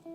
Oh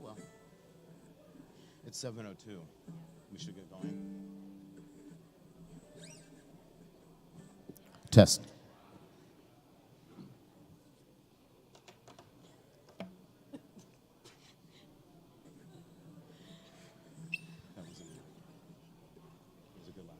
well. It's 7:02. We should get going. Test. That was a good laugh.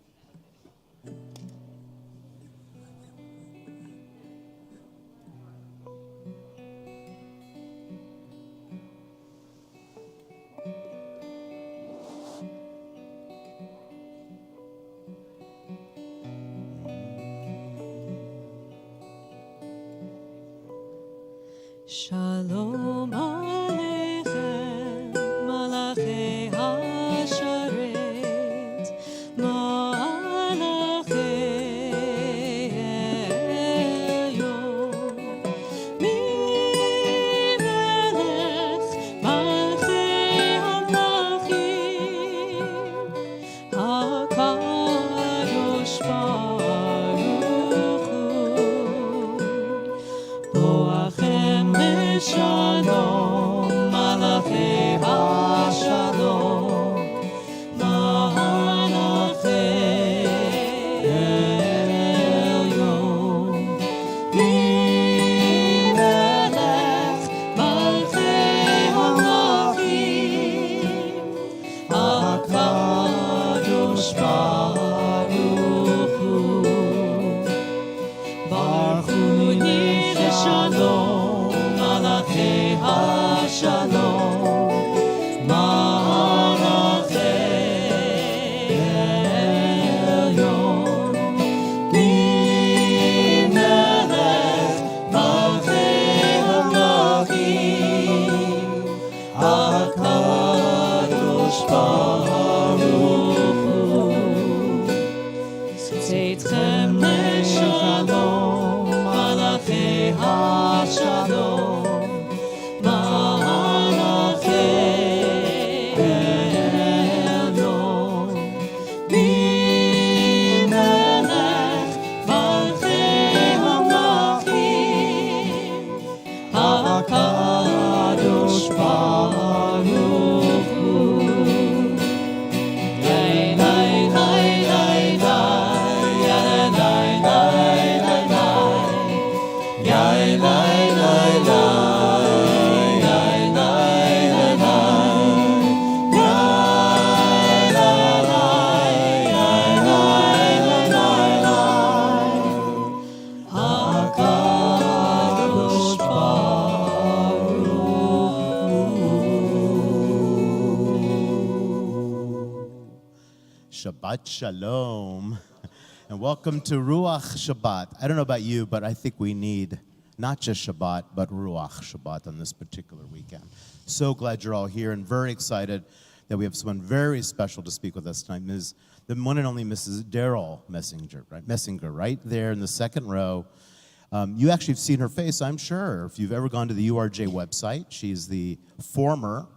Shalom Aleichem, Malachei HaSharet, Malachei Elyon, Melech Malchei HaMelachim, HaKadosh Baruch Hu, Boachem Shalom, Malachei HaShalom, Malachei Elyon, Melech Malchei HaMelachim, HaKadosh Baruch Hu, Baruch Hu Yireh Shalom, Malachei HaShalom, Malachei Elyon, Melech Malchei HaMelachim, HaKadosh Baruch Hu, Tzitchem Shalom, Malachei HaShalom, Malachei Elyon, Melech Malchei HaMelachim, HaKadosh Baruch Hu. Shabbat Shalom, and welcome to Ruach Shabbat. I don't know about you, but I think we need not just Shabbat, but Ruach Shabbat on this particular weekend. So glad you're all here and very excited that we have someone very special to speak with us tonight, the one and only Mrs. Daryl Messinger, right there in the second row. You actually have seen her face, I'm sure, if you've ever gone to the URJ website. She's the former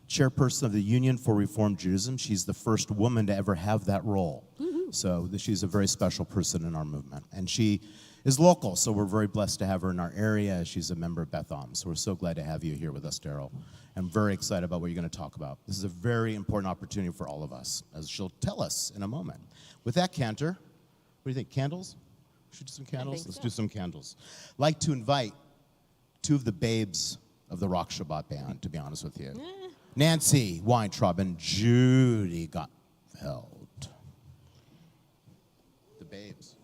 chairperson of the Union for Reform Judaism. She's the first woman to ever have that role. So she's a very special person in our movement. And she is local, so we're very blessed to have her in our area. She's a member of Beth Am, so we're so glad to have you here with us, Daryl. I'm very excited about what you're going to talk about. This is a very important opportunity for all of us, as she'll tell us in a moment. With that, Cantor, what do you think, candles? Should we do some candles? Let's do some candles. I'd like to invite two of the babes of the Ruach Shabbat band, to be honest with you. Nancy Weintraub and Judy Gottfeld. The babes.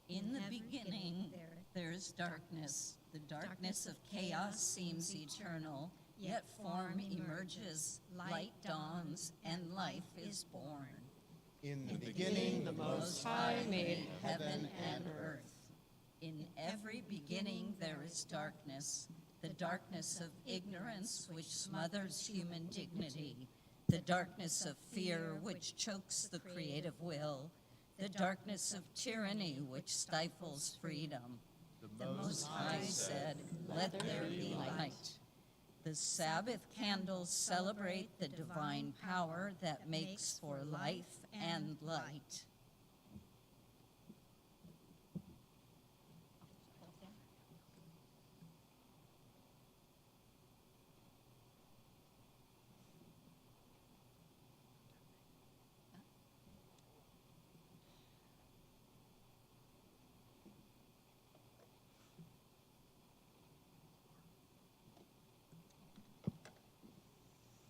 In the beginning, there is darkness. The darkness of chaos seems eternal, yet form emerges, light dawns, and life is born. In the beginning, the Most High made heaven and earth. In every beginning there is darkness, the darkness of ignorance which smothers human dignity, the darkness of fear which chokes the creative will, the darkness of tyranny which stifles freedom. The Most High said, "Let there be light." The Sabbath candles celebrate the divine power that makes for life and light.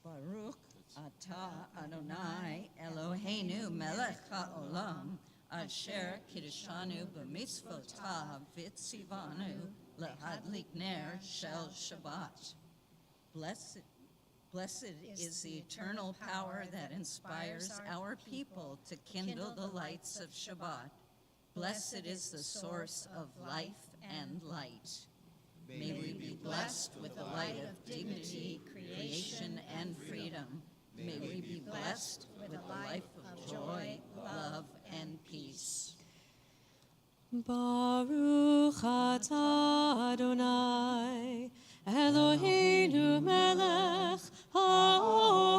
Baruch atah Adonai Eloheinu melech haolam asher kiddushanu b'mitzvotav v'tzivanu lehadlik ner shel Shabbat. Blessed is the eternal power that inspires our people to kindle the lights of Shabbat. Blessed is the source of life and light. May we be blessed with the light of dignity, creation, and freedom. May we be blessed with a life of joy, love, and peace. Baruch atah Adonai Eloheinu melech haolam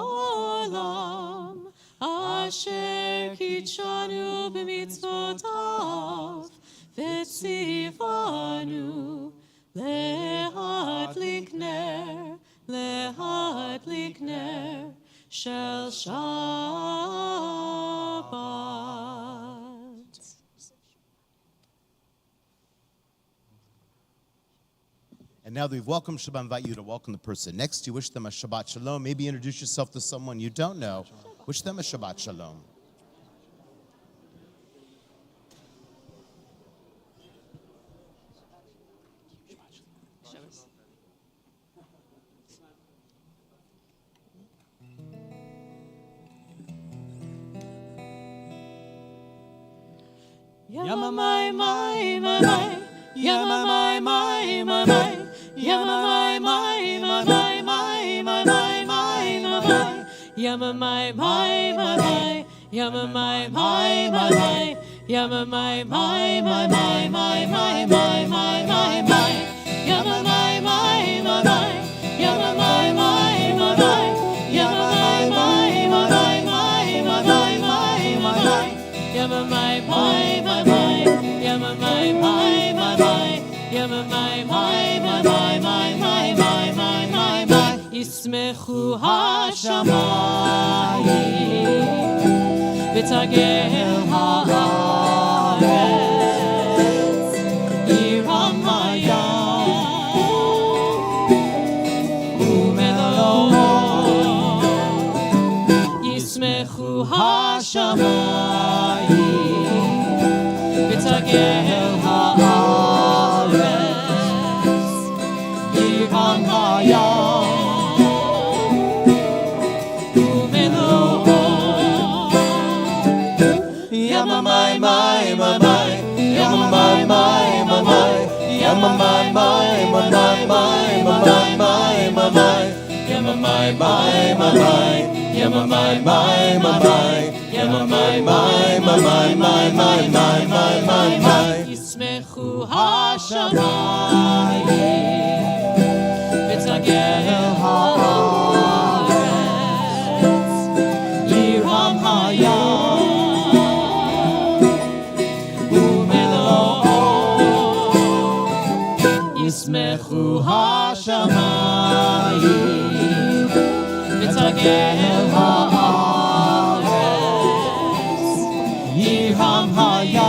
asher kitshanu b'mitzvotav v'tzivanu lehadlik ner shel Shabbat. And now that we've welcomed Shabbat, I invite you to welcome the person next to you. Wish them a Shabbat Shalom. Maybe introduce yourself to someone you don't know. Wish them a Shabbat Shalom. Yama mai mai mai mai, yama mai mai mai mai, yama mai mai mai mai mai mai mai mai mai, yama mai mai mai mai, yama mai mai mai mai, yama mai mai mai mai mai mai mai mai mai mai, yama mai mai mai mai, yama mai mai mai mai, yama mai mai mai mai mai mai mai mai mai, yama mai mai. Yama mai mai mai mai, yama mai mai mai mai mai mai mai mai mai mai. Yismechu hashamayim v'tagel haaretz yiram hayam u'melot. Yismechu hashamayim v'tagel haaretz yiram hayam u'melot. Yama mai mai mai mai, yama mai mai mai mai, yama mai mai mai mai mai mai mai mai mai, yama my my my my. Yama my my my my. Yama my my my my my my my my my my. ישמחו השמיים ותגל הארץ ירם הים ומלואו ישמחו השמיים ותגל הארץ ירם הים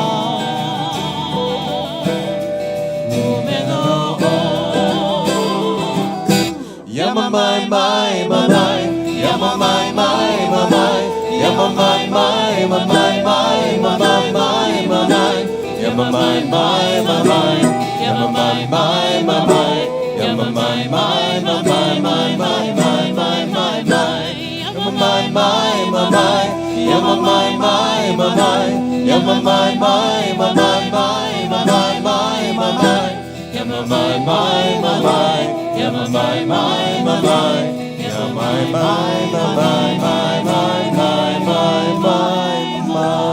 Yama my my my my, yama my my my my, yama my my my my my my my my my, yama my my my my, yama my my my my, yama my my my my my my my my my my, yama my my my my, yama my my my my, yama my my my my my my my my my, yama my my my my. Yama my my my my, yama my my my my my my my my my.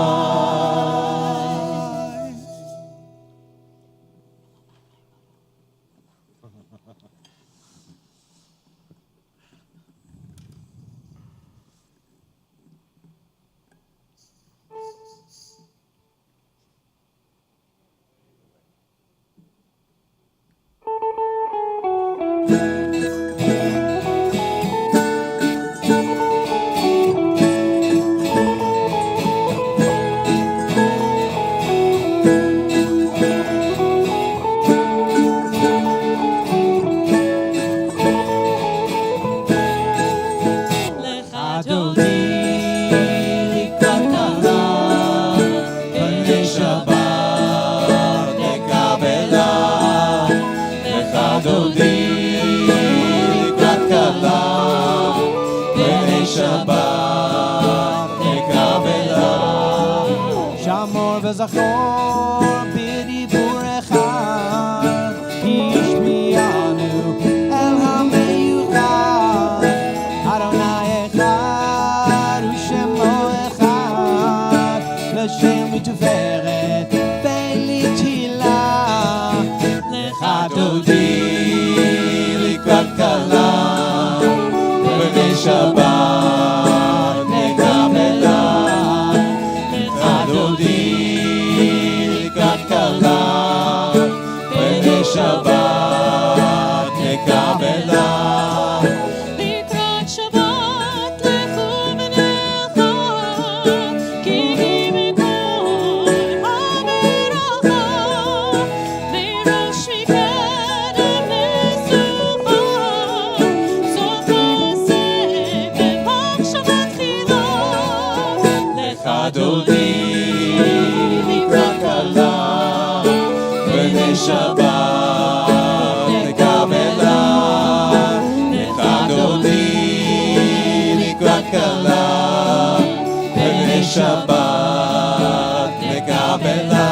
וזכור בדיבור אחד, השמיענו אל המיוחד. אדוני אחד ושמו אחד, לשם לתפארת ולתהילה. לך דודי לקראת כלה, בני שבת נקבלה. לך דודי שבת נקבלה. לקראת שבת לכו ונלכה, כי היא מקור הברכה. וראש מקדם לסופה, זאת העסק במחשבה תחילה. לך דודי לקראת כלה, בני שבת שבת נקבלה.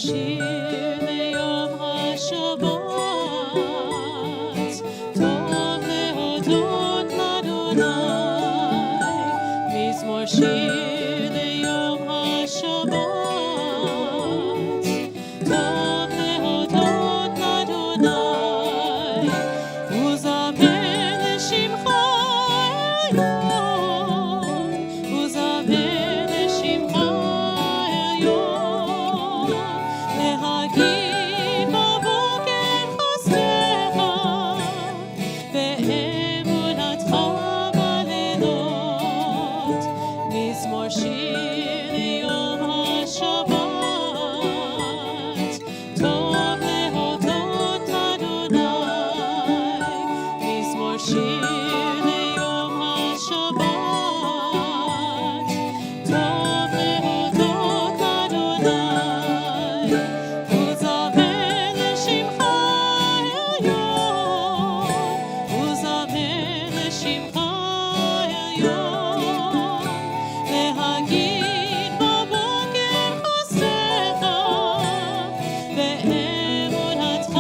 שיר ליום השבת, טוב להודות לאדוני, מזמור שיר ליום השבת, טוב להודות לאדוני, וזמר לשמך עליון, וזמר לשמך עליון, להגיד בבוקר חסדך, ואמונתך בלילות, מזמור שיר ליום השבת, טוב להודות לאדוני, מזמור שיר ליום השבת, טוב להודות לאדוני, וזמר לשמך עליון, וזמר לשמך עליון, להגיד בבוקר חסדך, ואמונתך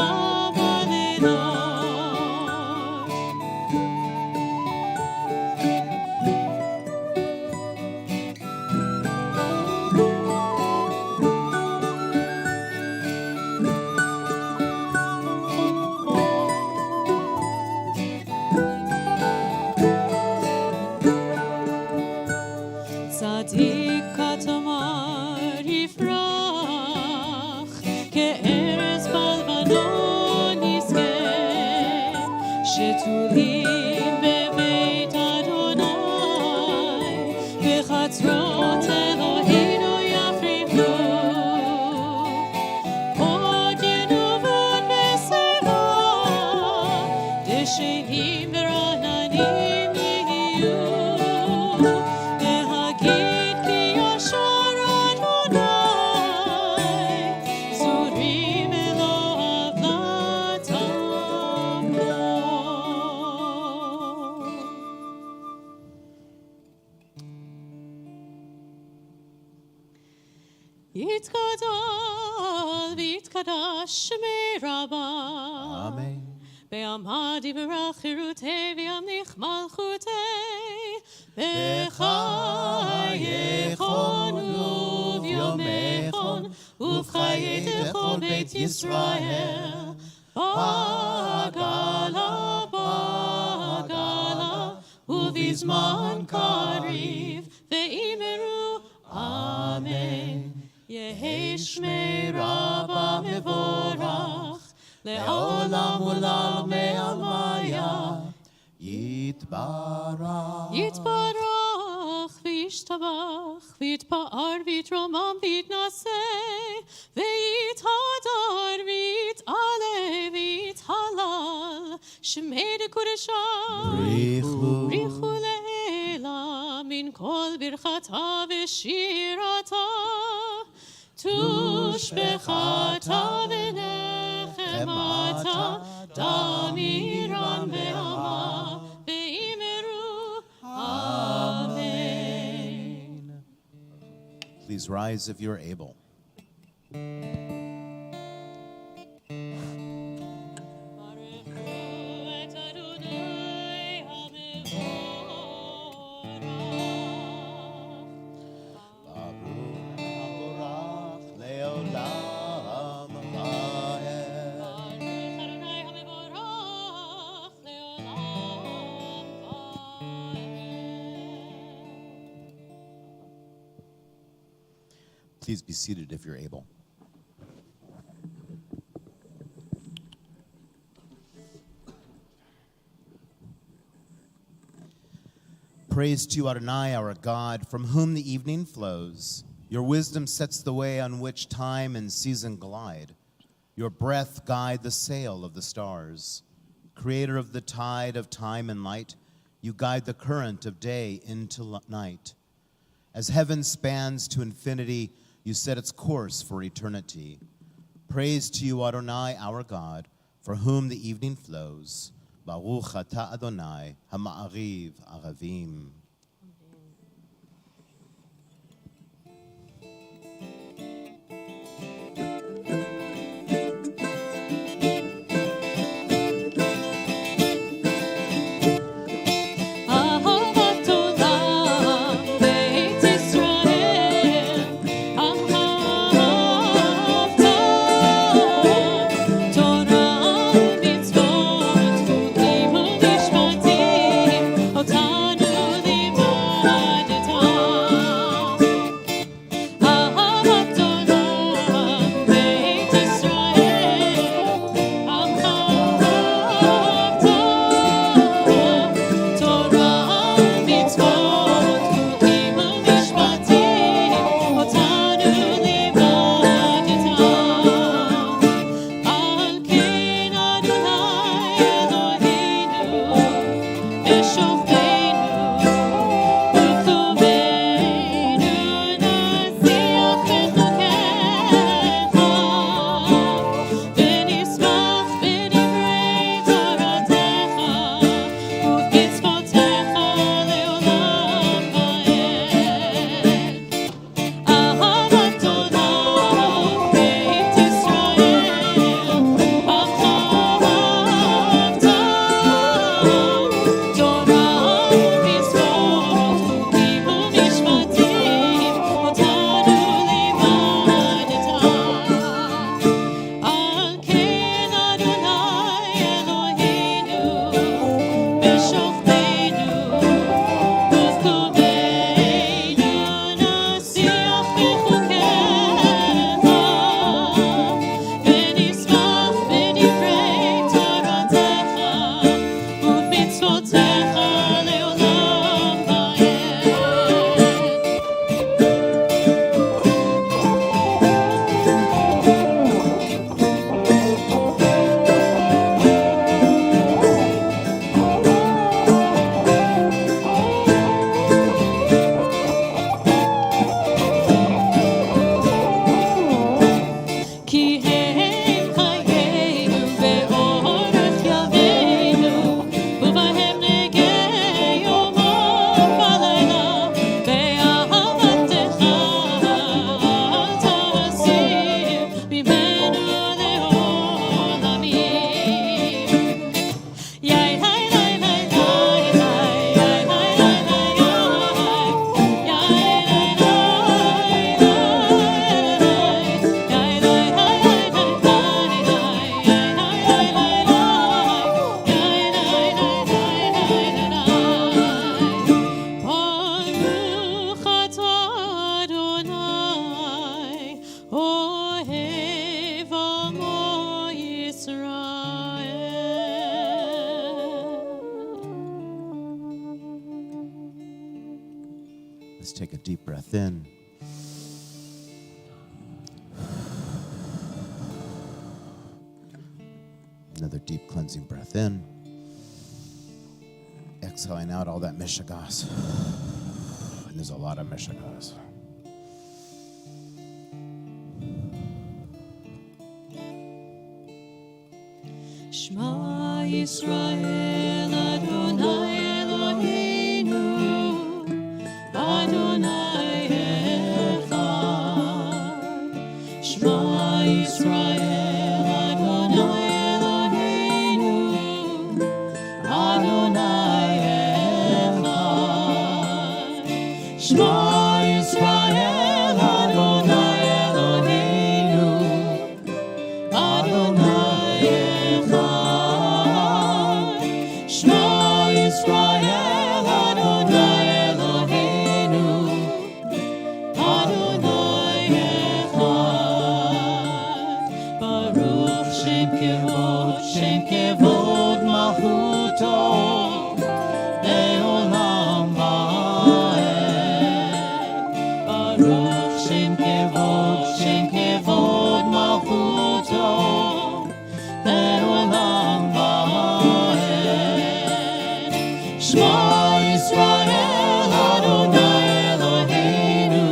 בלילות. צדיק כתמר יפרח, כארץ בלבנון יזכה, שתולים בבית אדוני, בחצרות אלוהינו יפריחו, עוד ינובון בשיבה, דשאים ורעננים יהיו, להגיד כי ישר אדוני, זורים אלוהיו לטמון. יתגדל ויתקדש שמי רבה, Amen. בעמד יברך חירותי וימליך מלכותי, בחייכון וביומכון ובחיי כל בית ישראל, בעגלה בעגלה ובזמן קריב ואמרו אמן. יהי שמי רבה מבורך לעולם ולעולמי עלמיה. יתברך. יתברך וישתבח ויתפאר ויתרומם ויתנשא ויתהדר ויתעלה ויתהלל שמי דקודשה בריחו לעילה מן כל ברכתה ושירתה תושבחתה ונחמתה דמירם בעמה ואמרו אמן. Please rise if you're able. Please be seated if you're able. Praise to you, Adonai, our God, from whom the evening flows. Your wisdom sets the way on which time and season glide. Your breath guide the sail of the stars. Creator of the tide of time and light, you guide the current of day into night. As heaven spans to infinity, you set its course for eternity. Praise to you, Adonai, our God, for whom the evening flows. Baruch ata Adonai, hama'ariv aravim. Let's take a deep breath in. Another deep cleansing breath in. Exhaling out all that mishigas. And there's a lot of mishigas. Shema Yisrael Adonai Eloheinu Adonai Echad. Shema Yisrael Adonai Eloheinu Adonai Echad. Shema Yisrael Adonai Eloheinu Adonai Echad. Shema Yisrael Adonai Eloheinu Adonai Echad. Baruch Shem Kevod Malchuto Le'olam Va'ed. Baruch Shem Kevod Malchuto Le'olam Va'ed. Shema Yisrael Adonai Eloheinu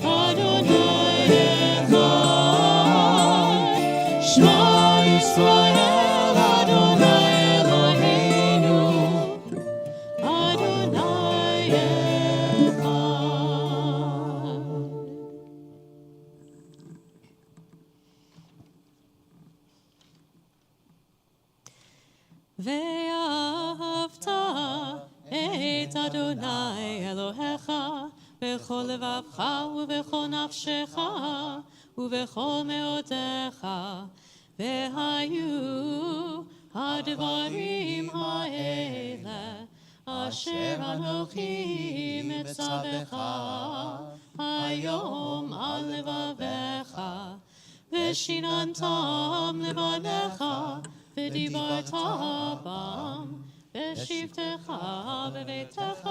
Adonai Echad. Shema Yisrael Adonai Eloheinu Adonai Echad. ואהבת את אדוני אלוהיך בכל לבבך ובכל נפשך ובכל מאודיך. והיו הדברים האלה אשר אנוכי מצווך היום על לבביך, ושיננתם לבניך ודיברת בם בשבתך בביתך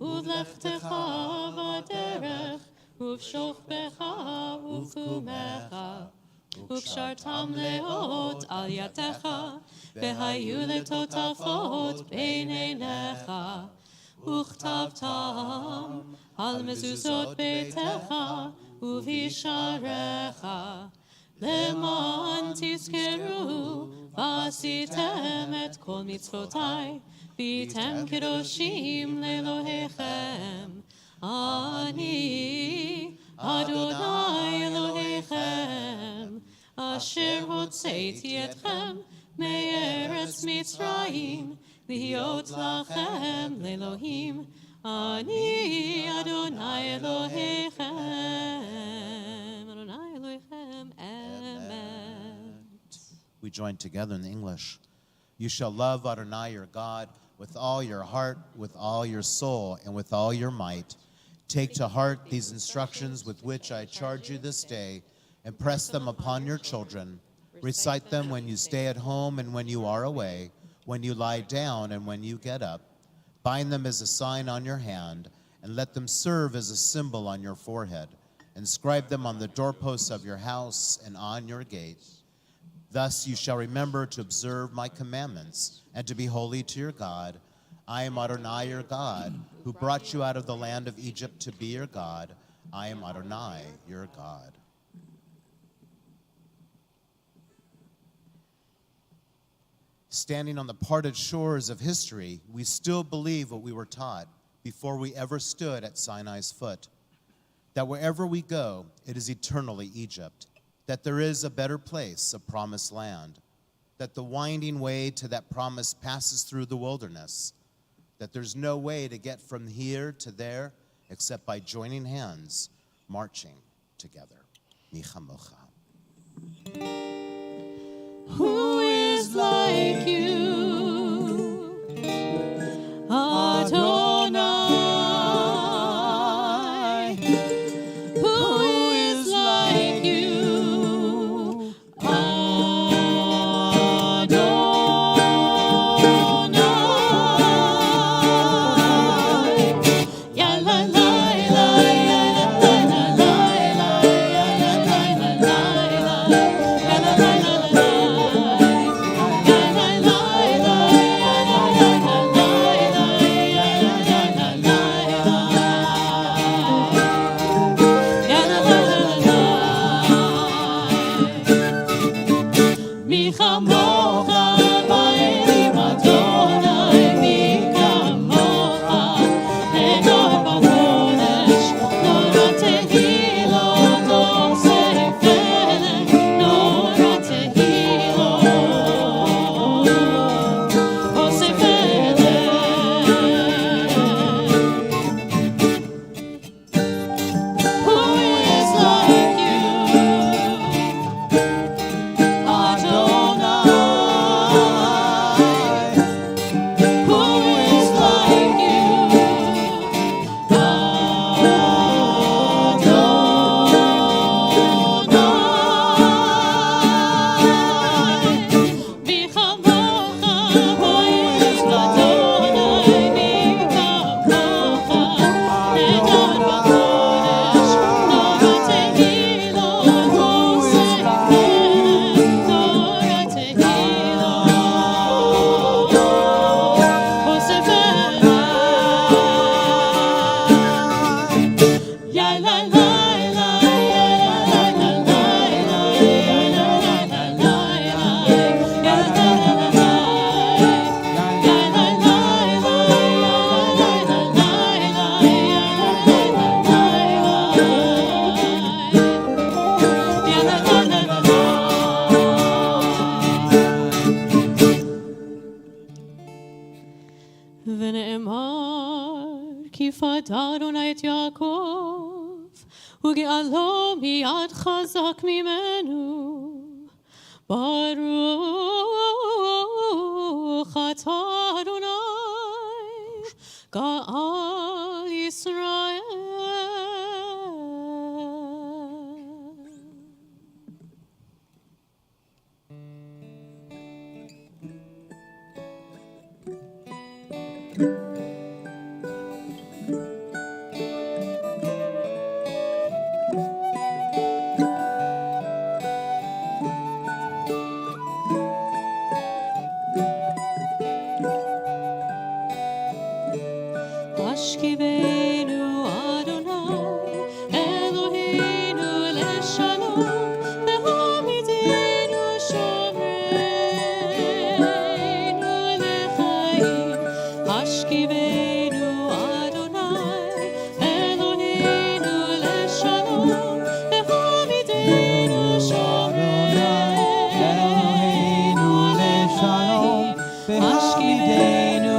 ובלכתך בדרך ובשוכבך ובקומך, וקשרתם לאות על ידך והיו לטוטפות בין עיניך, וכתבתם על מזוזות ביתך ובשעריך, למען תזכרו ועשיתם את כל מצוותיי, והייתם קדושים לאלוהיכם. אני אדוני אלוהיכם, אשר הוצאתי אתכם מארץ מצרים, להיות לכם לאלוהים. אני אדוני אלוהיכם, אדוני אלוהיכם, אמת. We join together in the English. You shall love Adonai your God with all your heart, with all your soul, and with all your might. Take to heart these instructions with which I charge you this day, and press them upon your children. Recite them when you stay at home and when you are away, when you lie down and when you get up. Bind them as a sign on your hand, and let them serve as a symbol on your forehead. Inscribe them on the doorposts of your house and on your gates. Thus you shall remember to observe my commandments and to be holy to your God. I am Adonai your God, who brought you out of the land of Egypt to be your God. I am Adonai your God. Standing on the parted shores of history, we still believe what we were taught before we ever stood at Sinai's foot, that wherever we go, it is eternally Egypt, that there is a better place, a promised land, that the winding way to that promise passes through the wilderness, that there's no way to get from here to there except by joining hands, marching together. Mi chamocha. Who is like you, Adonai? Who is like you, Adonai? Yalla ונאמר כי פדה אדוני את יעקב וגאלו מיד חזק ממנו ברוך אתה אדוני גאל ישראל. השכיבנו אדוני אלוהינו לשלום והעמידנו שומרנו לחיים. השכיבנו אדוני אלוהינו לשלום והעמידנו שומרנו לחיים. השכיבנו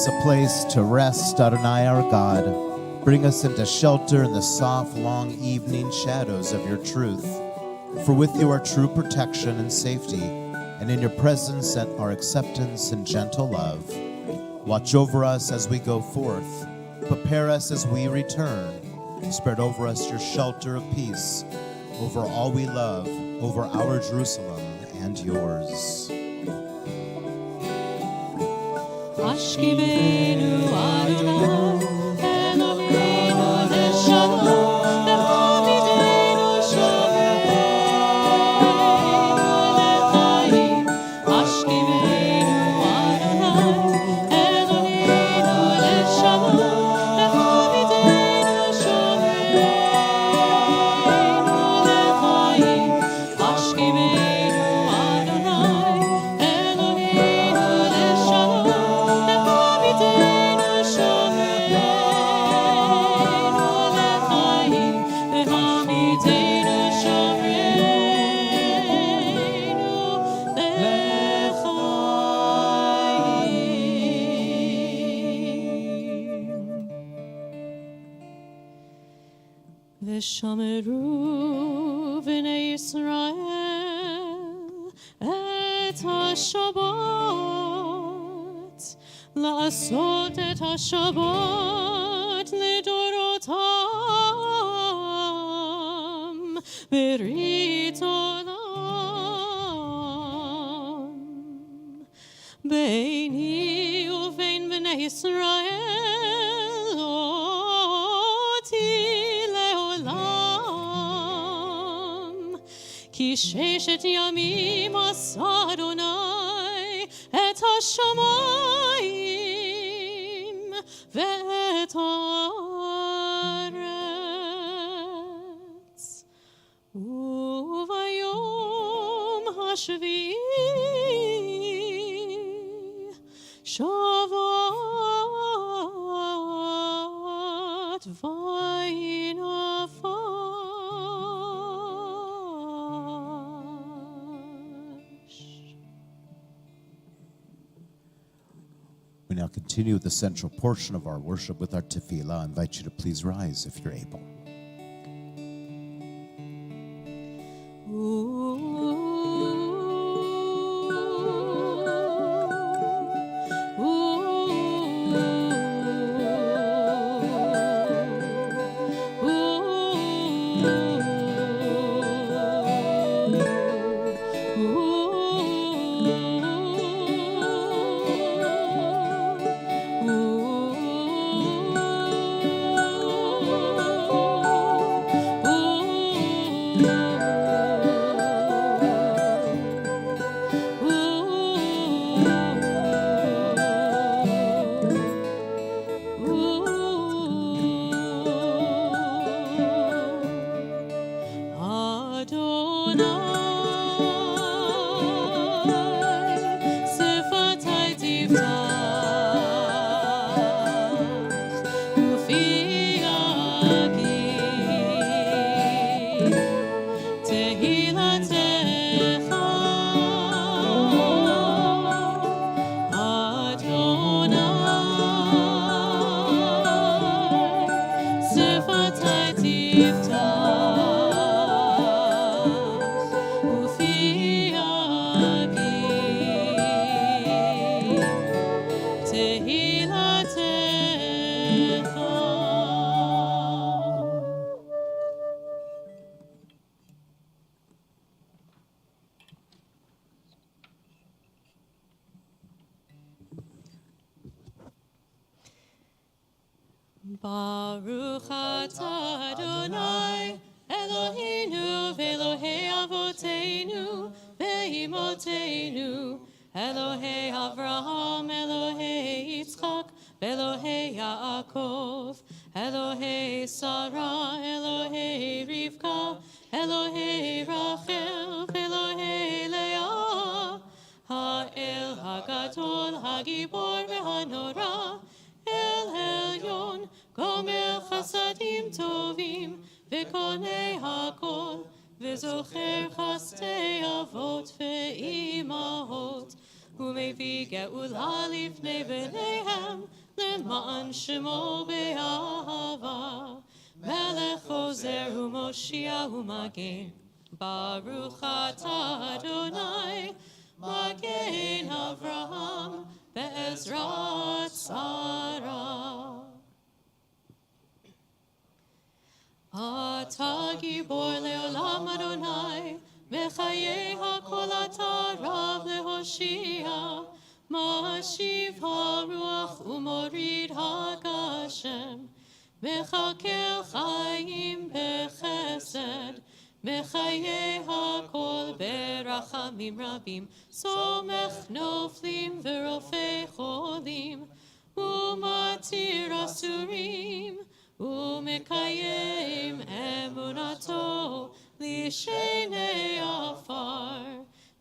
A place to rest, Adonai our God. Bring us into shelter in the soft, long evening shadows of your truth. For with you are true protection and safety, and in your presence are acceptance and gentle love. Watch over us as we go forth. Prepare us as we return. Spread over us your shelter of peace, over all we love, over our Jerusalem and yours. השכיבנו אדוני אלוהינו לשלום והעמידנו שומרנו לחיים. השכיבנו אדוני אלוהינו לשלום והעמידנו שומרנו לחיים. השכיבנו אדוני אלוהינו לשלום ושמרו בני ישראל את השבת, לעשות את השבת לדורותם ברית עולם. ביני ובין בני ישראל אותי כי ששת ימים עשה אדוני את השמיים ואת הארץ, וביום השביעי שבת וינפש. We now continue with the central portion of our worship with our tefillah. I invite you to please rise if you're able. Baruch atah Adonai, Eloheinu v'Elohei avoteinu ve'imotenu, Elohei Avraham, Elohei Yitzchak, Elohei Yaakov, Elohei Sarah, Elohei Rivka, Elohei Rachel, Elohei Leah, Ha'el Hagadol, Hagibor ve'hanora, El Elyon, Gomer Chasadim Tovim, Vekonei Hakol, Vezocher Chastei Avot ve'imahot, Umevi Geula Lifnei B'neihem, Leman Shemo Be'ahava, Melech Ozer U'Moshia U'Magen, Baruch atah Adonai, Magen Avraham, Be'ezrat Sarah. Ata Gibor Leolam Adonai, Mechayei HaKol Ata Rav Lehoshia, Mashiv HaRuach U'Morid HaGashem, Mechakel Chaim Bechesed, Mechayei HaKol Berachamim Rabim, Somech Noflim V'Rofei Cholim, Umatir Asurim, Umekayim Emunato, Lishenei Afar,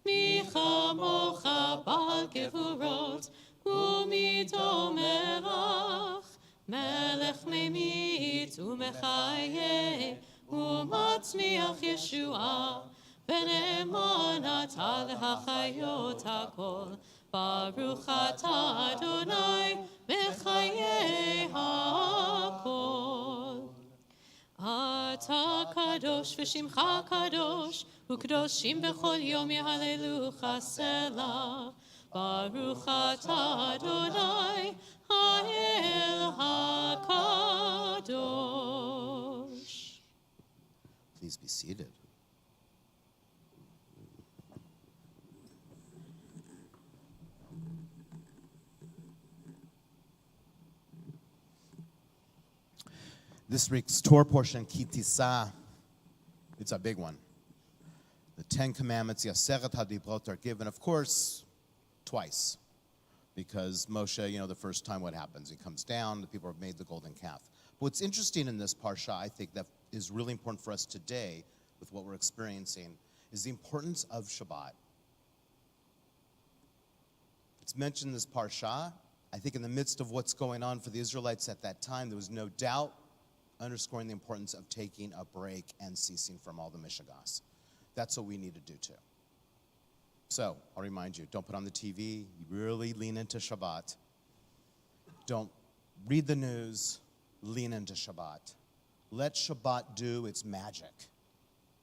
Michamocha Bal Gevurot, Umido Melach, Melech Memit Umechaye, Umatzmiach Yeshua, Benemonat Al HaChayot HaKol, Baruch atah Adonai, Mechayei HaKol. Ata Kadosh v'Shimcha Kadosh, U'Kadoshim b'chol yom Yehalelucha Selah. Baruch atah Adonai, Ha'el HaKadosh. Please be seated. This week's Torah portion, Kitisa, it's a big one. The Ten Commandments, Yaseret HaDibrot, are given, of course, twice. Because Moshe, the first time what happens? He comes down, the people have made the golden calf. But what's interesting in this parsha, I think, that is really important for us today with what we're experiencing, is the importance of Shabbat. It's mentioned in this parsha. I think in the midst of what's going on for the Israelites at that time, there was no doubt underscoring the importance of taking a break and ceasing from all the mishigas. That's what we need to do too. So, I'll remind you, don't put on the TV. You really lean into Shabbat. Don't read the news. Lean into Shabbat. Let Shabbat do its magic,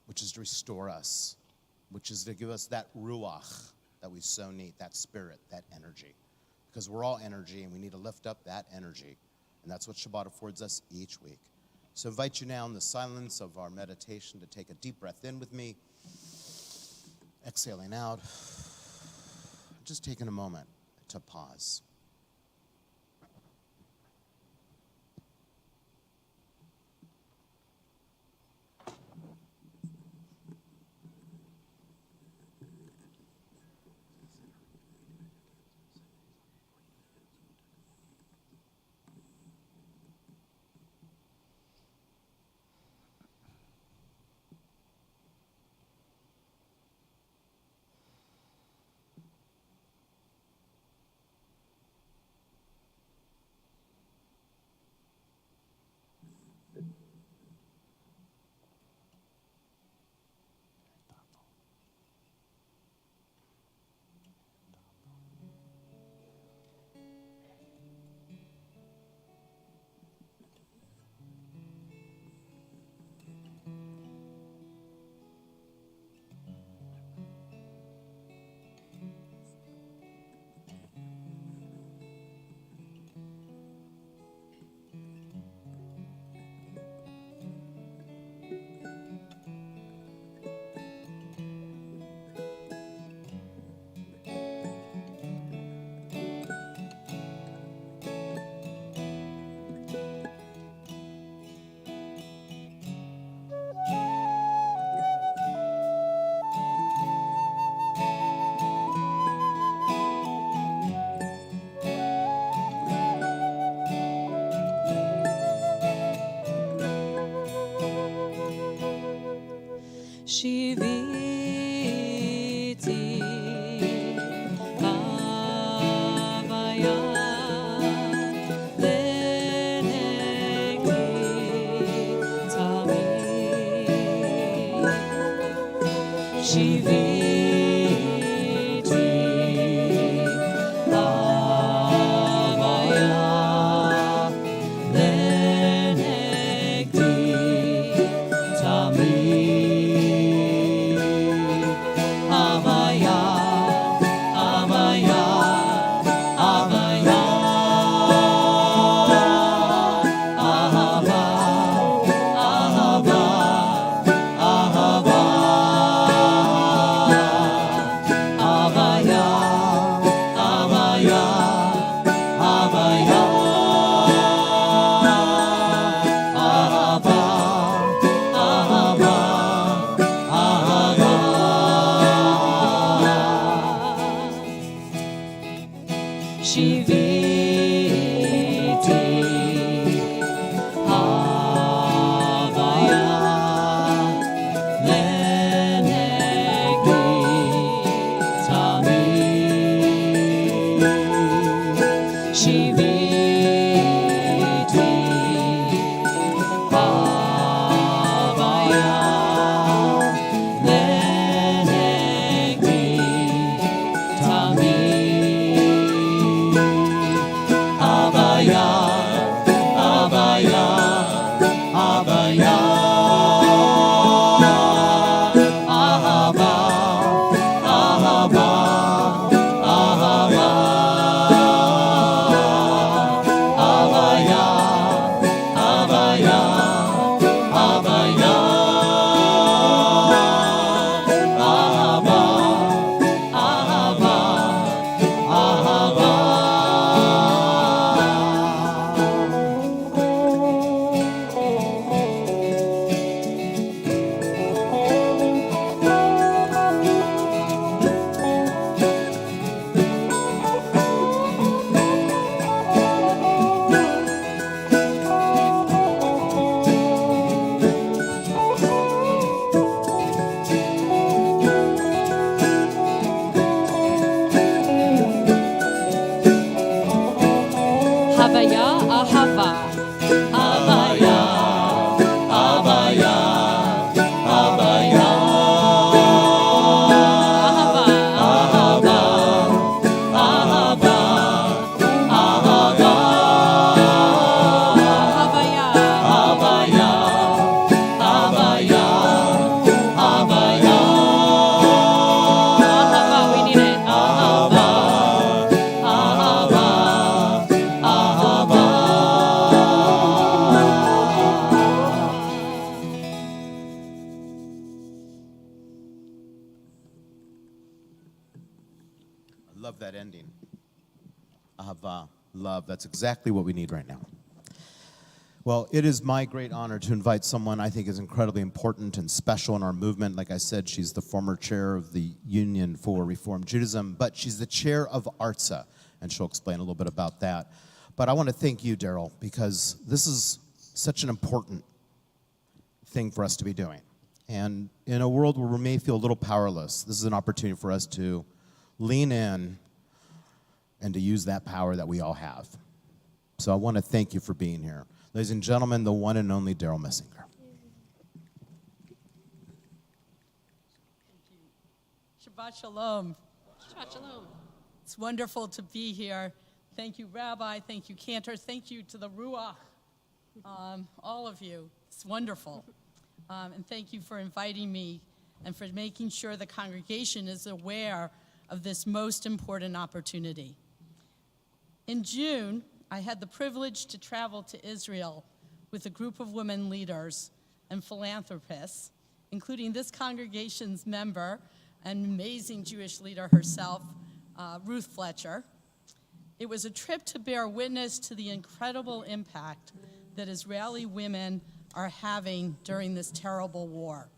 which is to restore us, which is to give us that ruach that we so need, that spirit, that energy. Because we're all energy, and we need to lift up that energy. And that's what Shabbat affords us each week. So I invite you now in the silence of our meditation to take a deep breath in with me, exhaling out, just taking a moment to pause. Love that ending. Ahava, love. That's exactly what we need right now. Well, it is my great honor to invite someone I think is incredibly important and special in our movement. Like I said, she's the former chair of the Union for Reform Judaism, but she's the chair of ARTSA, and she'll explain a little bit about that. But I want to thank you, Daryl, because this is such an important thing for us to be doing. And in a world where we may feel a little powerless, this is an opportunity for us to lean in and to use that power that we all have. So I want to thank you for being here. Ladies and gentlemen, the one and only Daryl Messinger. Shabbat Shalom. Shabbat Shalom. It's wonderful to be here. Thank you, Rabbi. Thank you, Cantor. Thank you to the Ruach, all of you. It's wonderful. And thank you for inviting me and for making sure the congregation is aware of this most important opportunity. In June, I had the privilege to travel to Israel with a group of women leaders and philanthropists, including this congregation's member and amazing Jewish leader herself, Ruth Fletcher. It was a trip to bear witness to the incredible impact that Israeli women are having during this terrible war.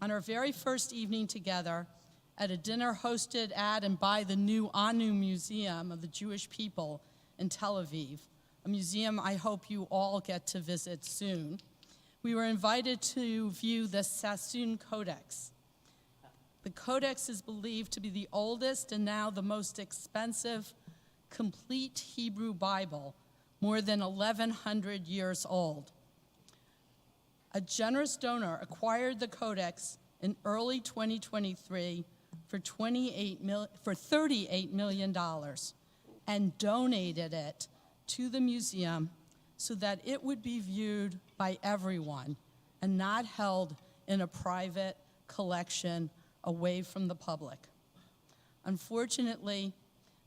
On our very first evening together, at a dinner hosted at and by the new Anu Museum of the Jewish People in Tel Aviv, a museum I hope you all get to visit soon, we were invited to view the Sassoon Codex. The Codex is believed to be the oldest and now the most expensive complete Hebrew Bible, more than 1,100 years old. A generous donor acquired the codex in early 2023 for $38 million and donated it to the museum so that it would be viewed by everyone and not held in a private collection away from the public. Unfortunately,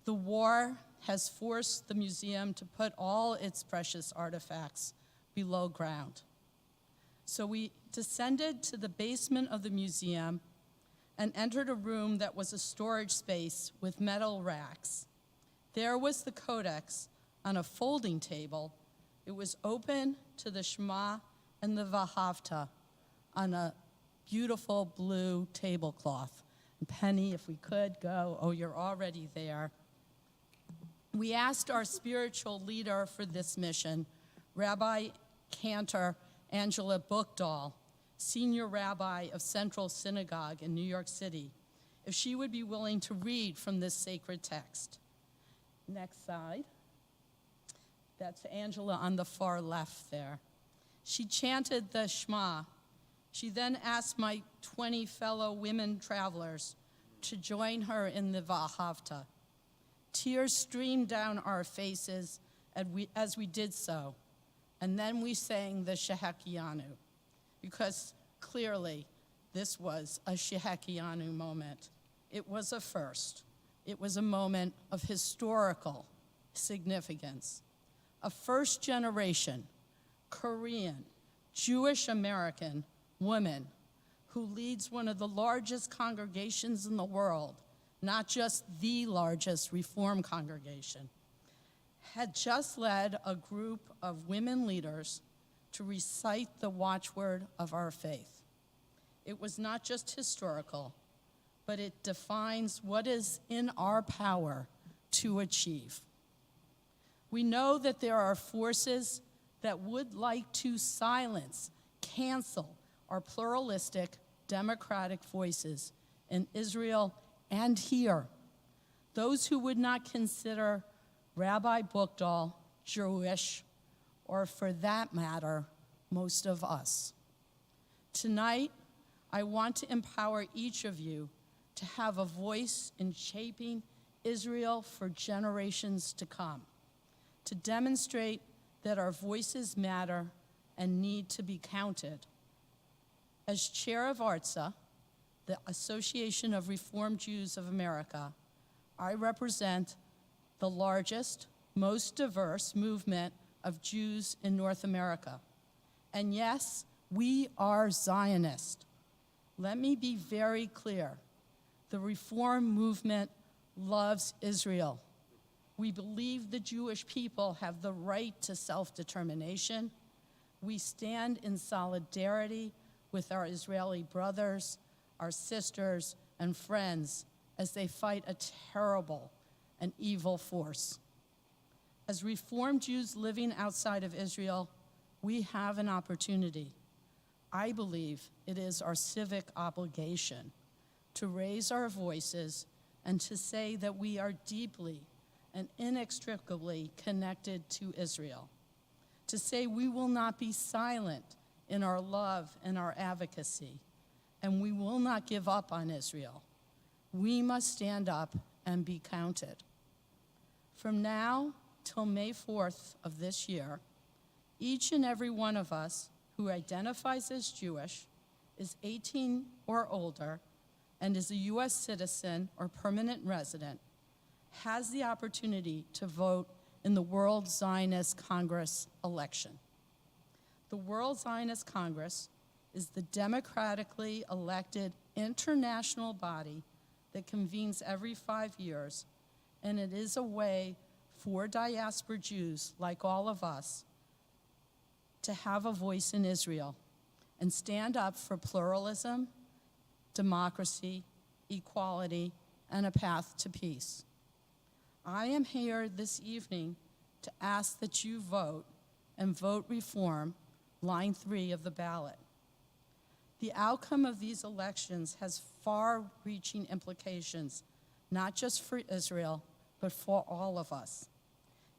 the war has forced the museum to put all its precious artifacts below ground. So we descended to the basement of the museum and entered a room that was a storage space with metal racks. There was the codex on a folding table. It was open to the Shema and the Vahavta on a beautiful blue tablecloth. And Penny, if we could go, oh, you're already there. We asked our spiritual leader for this mission, Rabbi Cantor Angela Buchdahl, senior rabbi of Central Synagogue in New York City, if she would be willing to read from this sacred text. Next slide. That's Angela on the far left there. She chanted the Shema. She then asked my 20 fellow women travelers to join her in the Vahavta. Tears streamed down our faces as we did so, and then we sang the Shehekianu, because clearly this was a Shehekianu moment. It was a first. It was a moment of historical significance. A first-generation Korean, Jewish-American woman who leads one of the largest congregations in the world, not just the largest Reform congregation, had just led a group of women leaders to recite the watchword of our faith. It was not just historical, but it defines what is in our power to achieve. We know that there are forces that would like to silence, cancel our pluralistic, democratic voices in Israel and here. Those who would not consider Rabbi Buchdahl Jewish, or for that matter, most of us. Tonight, I want to empower each of you to have a voice in shaping Israel for generations to come, to demonstrate that our voices matter and need to be counted. As chair of ARTSA, the Association of Reformed Jews of America, I represent the largest, most diverse movement of Jews in North America. And yes, we are Zionist. Let me be very clear. The Reform movement loves Israel. We believe the Jewish people have the right to self-determination. We stand in solidarity with our Israeli brothers, our sisters, and friends as they fight a terrible and evil force. As Reformed Jews living outside of Israel, we have an opportunity. I believe it is our civic obligation to raise our voices and to say that we are deeply and inextricably connected to Israel. To say we will not be silent in our love and our advocacy, and we will not give up on Israel. We must stand up and be counted. From now till May 4th of this year, each and every one of us who identifies as Jewish, is 18 or older, and is a U.S. citizen or permanent resident, has the opportunity to vote in the World Zionist Congress election. The World Zionist Congress is the democratically elected international body that convenes every 5 years, and it is a way for diaspora Jews like all of us to have a voice in Israel and stand up for pluralism, democracy, equality, and a path to peace. I am here this evening to ask that you vote and vote reform, line 3 of the ballot. The outcome of these elections has far-reaching implications, not just for Israel, but for all of us.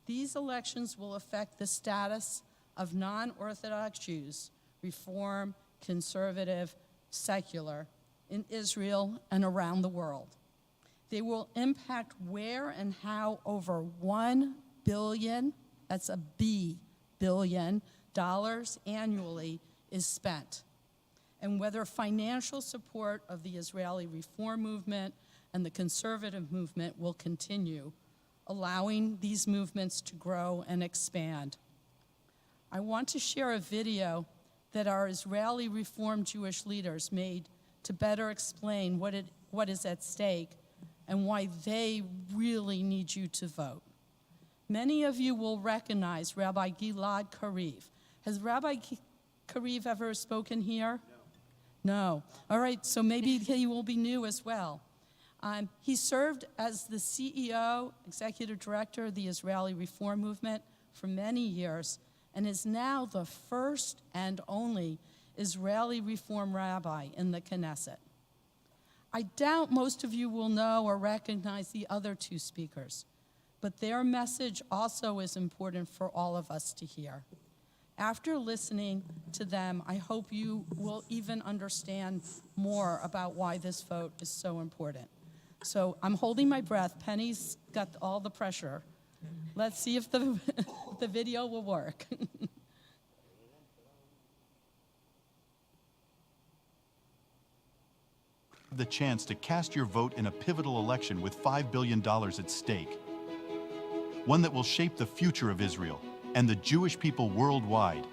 These elections will affect the status of non-Orthodox Jews, Reform, conservative, secular, in Israel and around the world. They will impact where and how over $1 billion, that's a B, billion, dollars annually is spent, and whether financial support of the Israeli reform movement and the conservative movement will continue, allowing these movements to grow and expand. I want to share a video that our Israeli Reform Jewish leaders made to better explain what is at stake and why they really need you to vote. Many of you will recognize Rabbi Gilad Kariv. Has Rabbi Kariv ever spoken here? No. All right, so maybe he will be new as well. He served as the CEO, executive director of the Israeli Reform Movement for many years, and is now the first and only Israeli Reform rabbi in the Knesset. I doubt most of you will know or recognize the other two speakers, but their message also is important for all of us to hear. After listening to them, I hope you will even understand more about why this vote is so important. So I'm holding my breath. Penny's got all the pressure. Let's see if the video will work. The chance to cast your vote in a pivotal election with $5 billion at stake. One that will shape the future of Israel and the Jewish people worldwide.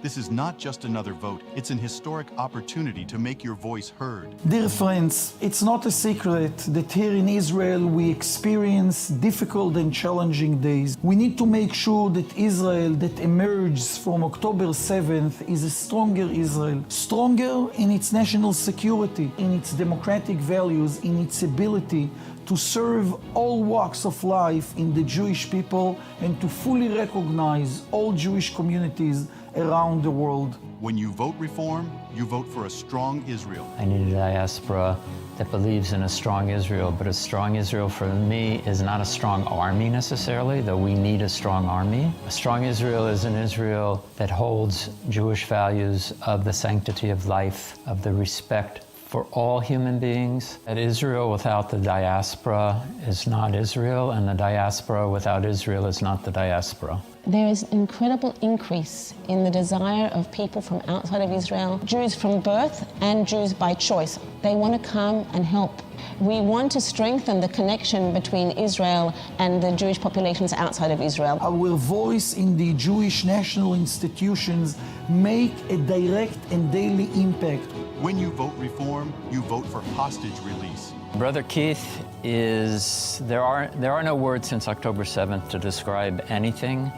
This is not just another vote, it's an historic opportunity to make your voice heard. Dear friends, it's not a secret that here in Israel we experience difficult and challenging days. We need to make sure that Israel that emerges from October 7th is a stronger Israel, stronger in its national security, in its democratic values, in its ability to serve all walks of life in the Jewish people and to fully recognize all Jewish communities around the world. When you vote reform, you vote for a strong Israel. I need a diaspora that believes in a strong Israel, but a strong Israel for me is not a strong army necessarily, though we need a strong army. A strong Israel is an Israel that holds Jewish values of the sanctity of life, of the respect for all human beings. That Israel without the diaspora is not Israel, and the diaspora without Israel is not the diaspora. There is an incredible increase in the desire of people from outside of Israel, Jews from birth and Jews by choice. They want to come and help. We want to strengthen the connection between Israel and the Jewish populations outside of Israel. Our voice in the Jewish national institutions make a direct and daily impact. When you vote reform, you vote for hostage release. Brother Keith is, there are no words since October 7th to describe anything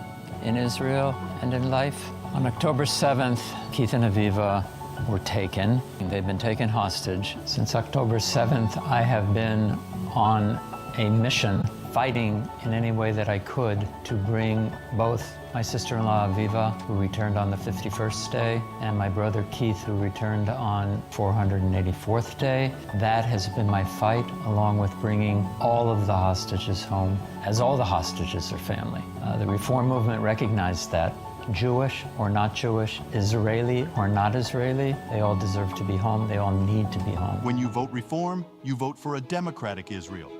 in Israel and in life. On October 7th, Keith and Aviva were taken. They've been taken hostage. Since October 7th, I have been on a mission, fighting in any way that I could to bring both my sister-in-law Aviva, who returned on the 51st day, and my brother Keith, who returned on 484th day. That has been my fight, along with bringing all of the hostages home, as all the hostages are family. The Reform movement recognized that. Jewish or not Jewish, Israeli or not Israeli, they all deserve to be home. They all need to be home. When you vote reform, you vote for a democratic Israel.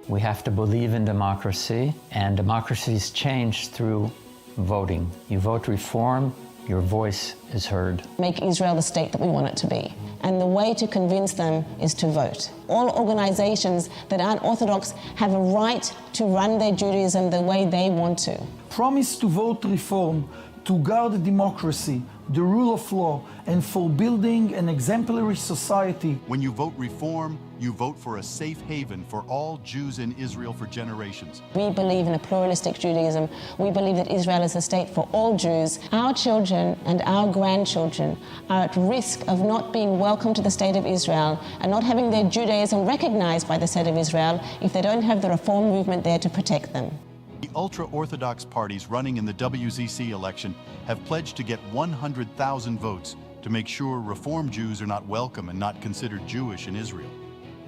We have to believe in democracy, and democracies change through voting. You vote reform, your voice is heard. Make Israel the state that we want it to be. And the way to convince them is to vote. All organizations that aren't Orthodox have a right to run their Judaism the way they want to. Promise to vote reform, to guard democracy, the rule of law, and for building an exemplary society. When you vote reform, you vote for a safe haven for all Jews in Israel for generations. We believe in a pluralistic Judaism. We believe that Israel is a state for all Jews. Our children and our grandchildren are at risk of not being welcome to the state of Israel and not having their Judaism recognized by the state of Israel if they don't have the reform movement there to protect them. The ultra-Orthodox parties running in the WZC election have pledged to get 100,000 votes to make sure Reform Jews are not welcome and not considered Jewish in Israel.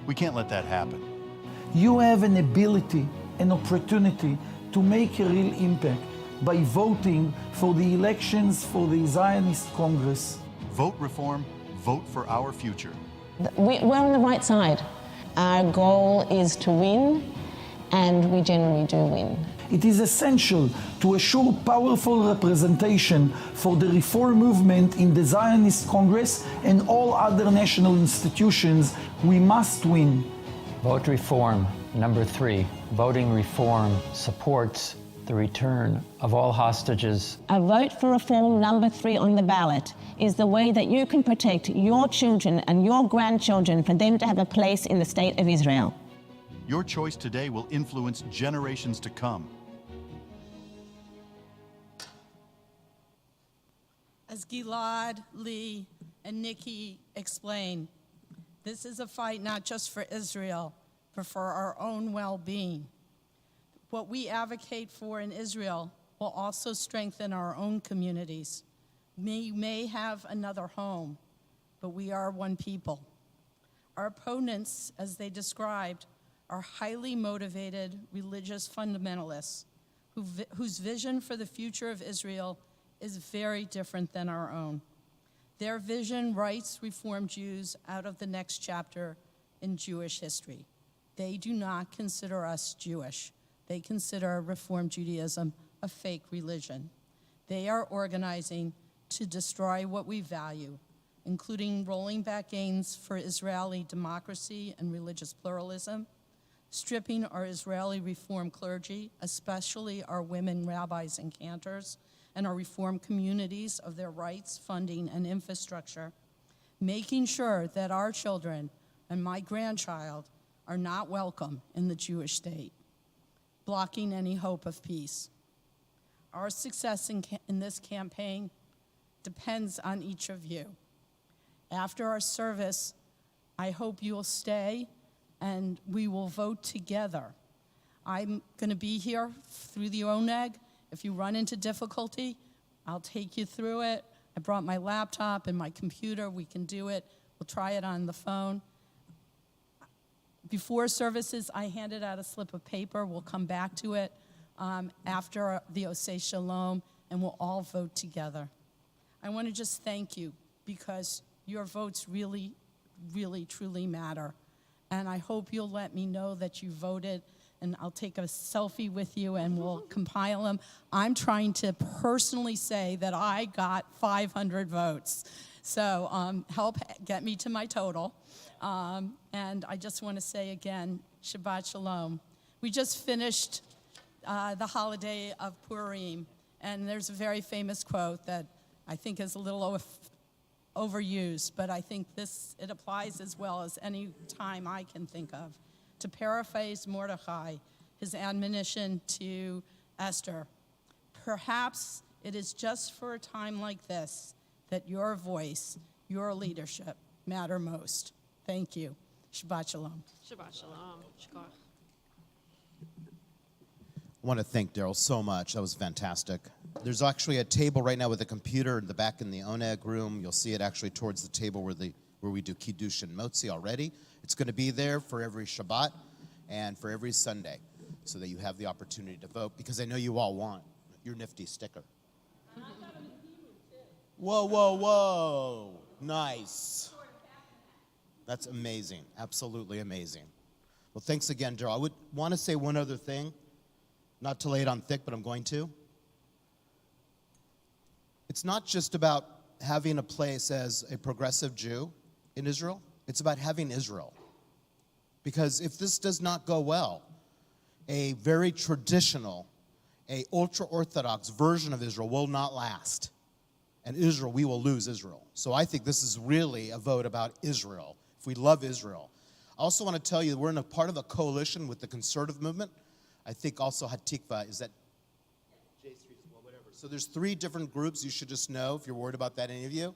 We can't let that happen. You have an ability, an opportunity to make a real impact by voting for the elections for the Zionist Congress. Vote reform, vote for our future. We're on the right side. Our goal is to win, and we generally do win. It is essential to assure powerful representation for the reform movement in the Zionist Congress and all other national institutions. We must win. Vote reform. Number 3, voting reform supports the return of all hostages. A vote for reform number 3 on the ballot is the way that you can protect your children and your grandchildren for them to have a place in the state of Israel. Your choice today will influence generations to come. As Gilad, Lee, and Nikki explained, this is a fight not just for Israel, but for our own well-being. What we advocate for in Israel will also strengthen our own communities. We may have another home, but we are one people. Our opponents, as they described, are highly motivated religious fundamentalists whose vision for the future of Israel is very different than our own. Their vision writes Reform Jews out of the next chapter in Jewish history. They do not consider us Jewish. They consider Reform Judaism a fake religion. They are organizing to destroy what we value, including rolling back gains for Israeli democracy and religious pluralism, stripping our Israeli Reform clergy, especially our women rabbis and cantors, and our Reform communities of their rights, funding, and infrastructure, making sure that our children and my grandchild are not welcome in the Jewish state, blocking any hope of peace. Our success in this campaign depends on each of you. After our service, I hope you will stay and we will vote together. I'm going to be here through the ONEG. If you run into difficulty, I'll take you through it. I brought my laptop and my computer. We can do it. We'll try it on the phone. Before services, I handed out a slip of paper. We'll come back to it after the Oseh Shalom, and we'll all vote together. I want to just thank you because your votes really, really, truly matter. And I hope you'll let me know that you voted, and I'll take a selfie with you and we'll compile them. I'm trying to personally say that I got 500 votes. So help get me to my total. And I just want to say again, Shabbat Shalom. We just finished the holiday of Purim, and there's a very famous quote that I think is a little overused, but I think it applies as well as any time I can think of. To paraphrase Mordechai, his admonition to Esther, perhaps it is just for a time like this that your voice, your leadership matter most. Thank you. Shabbat Shalom. Shabbat Shalom. Shkoch. I want to thank Daryl so much. That was fantastic. There's actually a table right now with a computer in the back in the ONEG room. You'll see it actually towards the table where we do Kiddush and Motzi already. It's going to be there for every Shabbat and for every Sunday so that you have the opportunity to vote, because I know you all want your nifty sticker. Whoa, whoa, whoa. Nice. That's amazing. Absolutely amazing. Well, thanks again, Daryl. I would want to say one other thing, not to lay it on thick, but I'm going to. It's not just about having a place as a progressive Jew in Israel. It's about having Israel. Because if this does not go well, a very traditional, a ultra-Orthodox version of Israel will not last. And Israel, we will lose Israel. So I think this is really a vote about Israel, if we love Israel. I also want to tell you that we're in a part of a coalition with the conservative movement. I think also Hatikva, is that J Street, well, whatever. So there's 3 different groups you should just know if you're worried about that, any of you.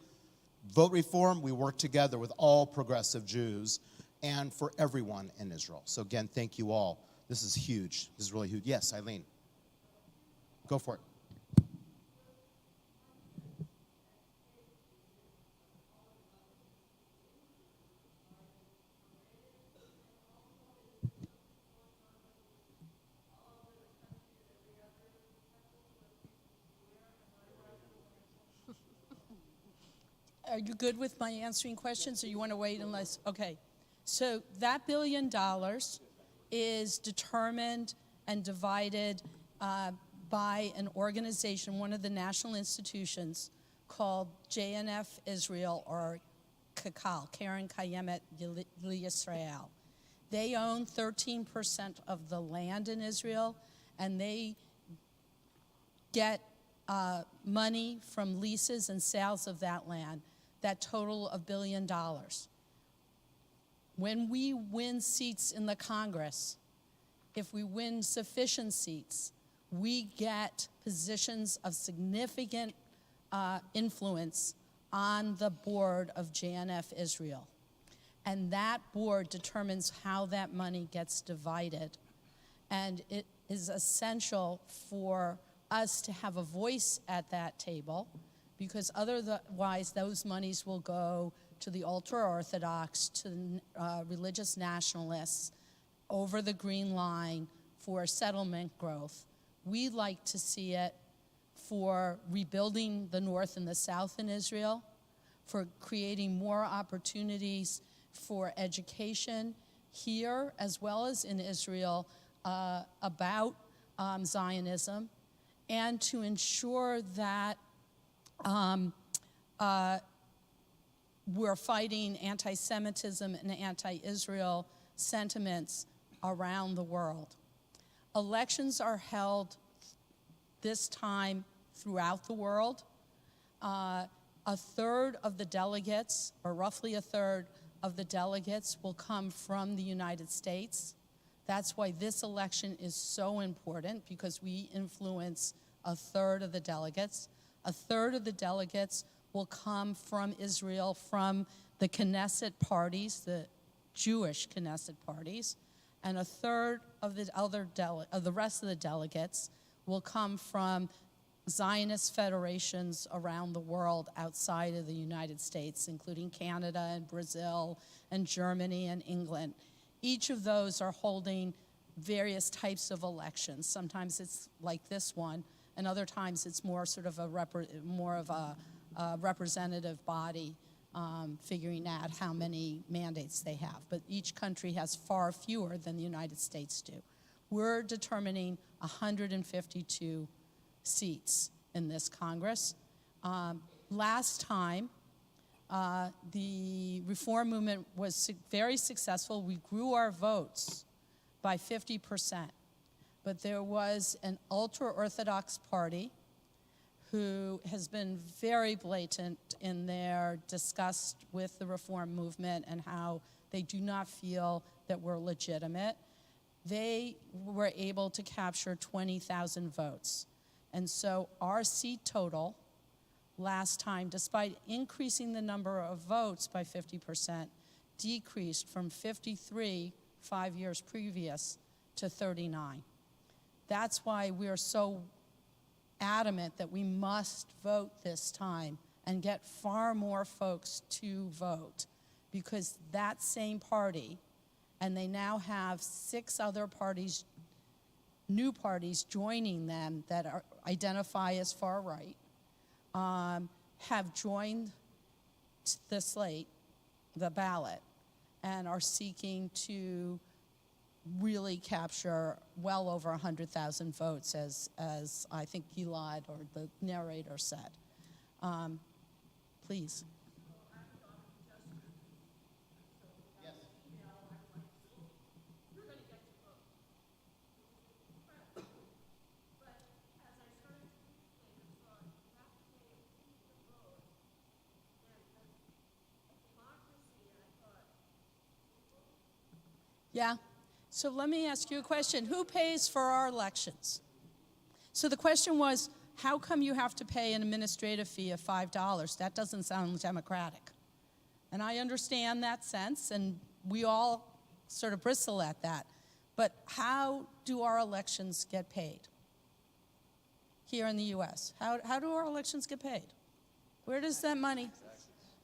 Vote reform, we work together with all progressive Jews and for everyone in Israel. So again, thank you all. This is huge. This is really huge. Yes, Eileen. Go for it. are you good with my answering questions, or you want to wait unless? Okay. So that $1 billion is determined and divided by an organization, one of the national institutions, called JNF Israel, or Kakal, Karen Kayemet Yisrael. They own 13% of the land in Israel, and they get money from leases and sales of that land, that total of $1 billion. When we win seats in the Congress, if we win sufficient seats, we get positions of significant influence on the board of JNF Israel. And that board determines how that money gets divided. And it is essential for us to have a voice at that table, because otherwise those monies will go to the ultra-Orthodox, to the religious nationalists, over the green line for settlement growth. We like to see it for rebuilding the north and the south in Israel, for creating more opportunities for education here as well as in Israel about Zionism, and to ensure that we're fighting anti-Semitism and anti-Israel sentiments around the world. Elections are held this time throughout the world. A third of the delegates, or roughly a third of the delegates, will come from the United States. That's why this election is so important, because we influence a third of the delegates. A third of the delegates will come from Israel, from the Knesset parties, the Jewish Knesset parties, and a third of the rest of the delegates will come from Zionist federations around the world outside of the United States, including Canada and Brazil and Germany and England. Each of those are holding various types of elections. Sometimes it's like this one, and other times it's more sort of a representative body figuring out how many mandates they have. But each country has far fewer than the United States do. We're determining 152 seats in this Congress. Last time, the reform movement was very successful. We grew our votes by 50%. But there was an ultra-Orthodox party who has been very blatant in their disgust with the reform movement and how they do not feel that we're legitimate. They were able to capture 20,000 votes. And so our seat total last time, despite increasing the number of votes by 50%, decreased from 53 5 years previous to 39. That's why we're so adamant that we must vote this time and get far more folks to vote, because that same party, and they now have 6 other parties, new parties joining them that identify as far right, have joined the slate, the ballot, and are seeking to really capture well over 100,000 votes, as I think Gilad or the narrator said. Please. Yeah. So let me ask you a question. Who pays for our elections? So the question was, how come you have to pay an administrative fee of $5? That doesn't sound democratic. And I understand that sense, and we all sort of bristle at that. But how do our elections get paid here in the U.S.? How do our elections get paid? Where does that money?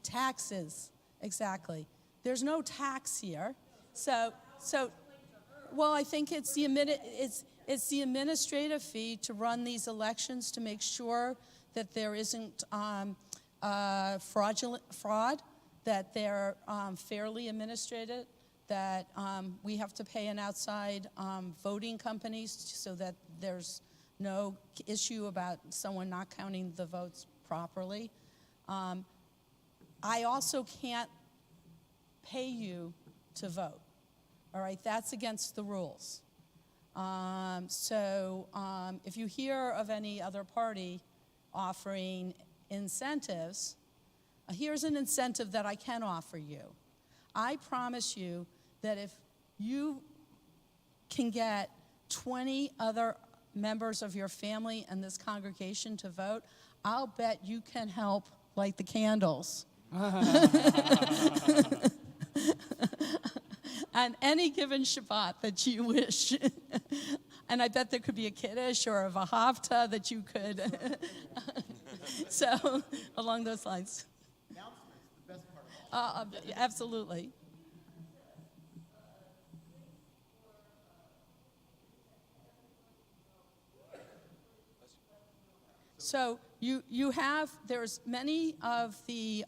Taxes, exactly. There's no tax here. So well, I think it's the administrative fee to run these elections, to make sure that there isn't fraud, that they're fairly administrated, that we have to pay an outside voting companies so that there's no issue about someone not counting the votes properly. I also can't pay you to vote. All right, that's against the rules. So if you hear of any other party offering incentives, here's an incentive that I can offer you. I promise you that if you can get 20 other members of your family and this congregation to vote, I'll bet you can help light the candles. On any given Shabbat that you wish. And I bet there could be a Kiddush or a Vahavta that you could. So, along those lines. The best part. Absolutely. So you have, there's many of the,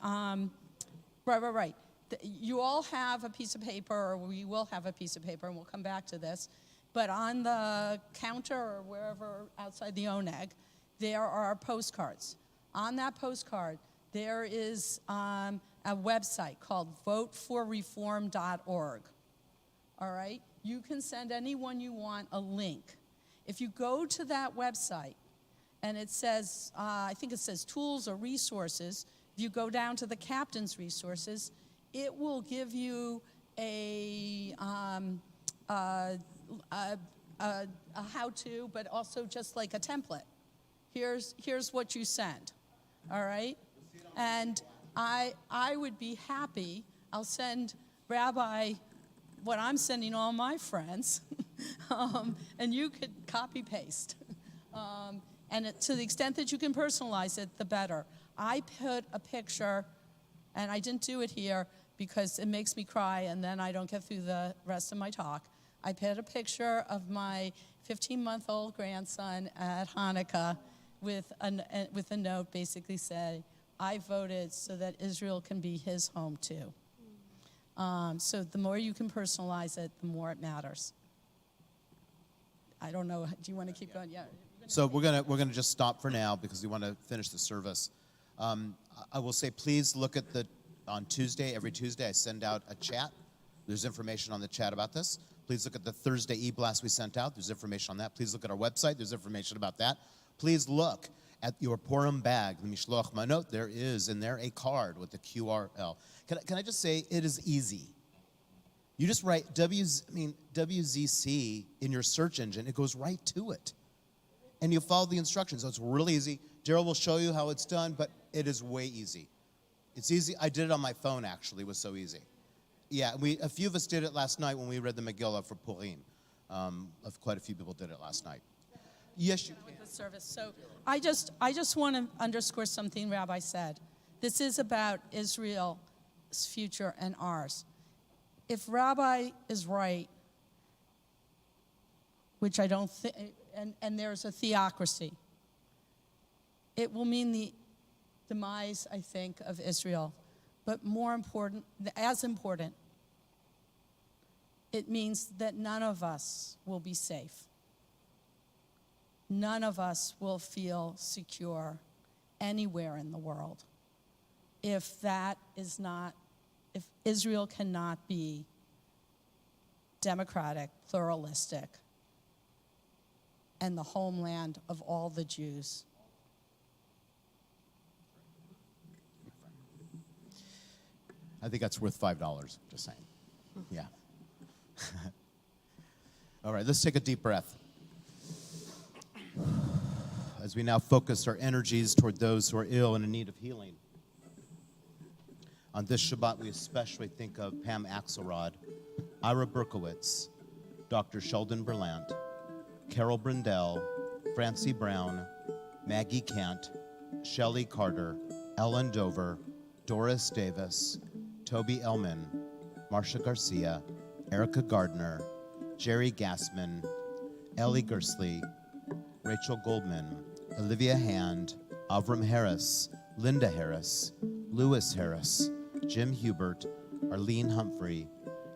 right. You all have a piece of paper, or we will have a piece of paper, and we'll come back to this. But on the counter or wherever outside the ONEG, there are postcards. On that postcard, there is a website called voteforreform.org. All right? You can send anyone you want a link. If you go to that website, and it says, I think it says tools or resources, if you go down to the captain's resources, it will give you a how-to, but also just like a template. Here's what you send, all right? And I would be happy, I'll send Rabbi what I'm sending all my friends, and you could copy-paste. And to the extent that you can personalize it, the better. I put a picture, and I didn't do it here because it makes me cry, and then I don't get through the rest of my talk. I put a picture of my 15-month-old grandson at Hanukkah with a note basically saying, I voted so that Israel can be his home too. So the more you can personalize it, the more it matters. I don't know, do you want to keep going? Yeah. So we're gonna just stop for now because we want to finish the service. I will say, please look at on Tuesday, every Tuesday, I send out a chat. There's information on the chat about this. Please look at the Thursday e-blast we sent out. There's information on that. Please look at our website. There's information about that. Please look at your Purim bag, the Mishloach Manot. There is in there a card with the QRL. Can I just say, it is easy. You just write WZC in your search engine. It goes right to it. And you follow the instructions. So it's really easy. Daryl will show you how it's done, but it is way easy. It's easy. I did it on my phone, actually. It was so easy. Yeah, a few of us did it last night when we read the Megillah for Purim. Quite a few people did it last night. Yes, you can. With the service. So I just want to underscore something Rabbi said. This is about Israel's future and ours. If Rabbi is right, which I don't think, and there's a theocracy, it will mean the demise, I think, of Israel. But more important, as important, it means that none of us will be safe. None of us will feel secure anywhere in the world if Israel cannot be democratic, pluralistic, and the homeland of all the Jews. I think that's worth $5, just saying. Yeah. All right, let's take a deep breath. As we now focus our energies toward those who are ill and in need of healing. On this Shabbat, we especially think of Pam Axelrod, Ira Berkowitz, Dr. Sheldon Berlant, Carol Brindell, Francie Brown, Maggie Kant, Shelley Carter, Ellen Dover, Doris Davis, Toby Elman, Marcia Garcia, Erica Gardner, Jerry Gassman, Ellie Gersley, Rachel Goldman, Olivia Hand, Avram Harris, Linda Harris, Lewis Harris, Jim Hubert, Arlene Humphrey,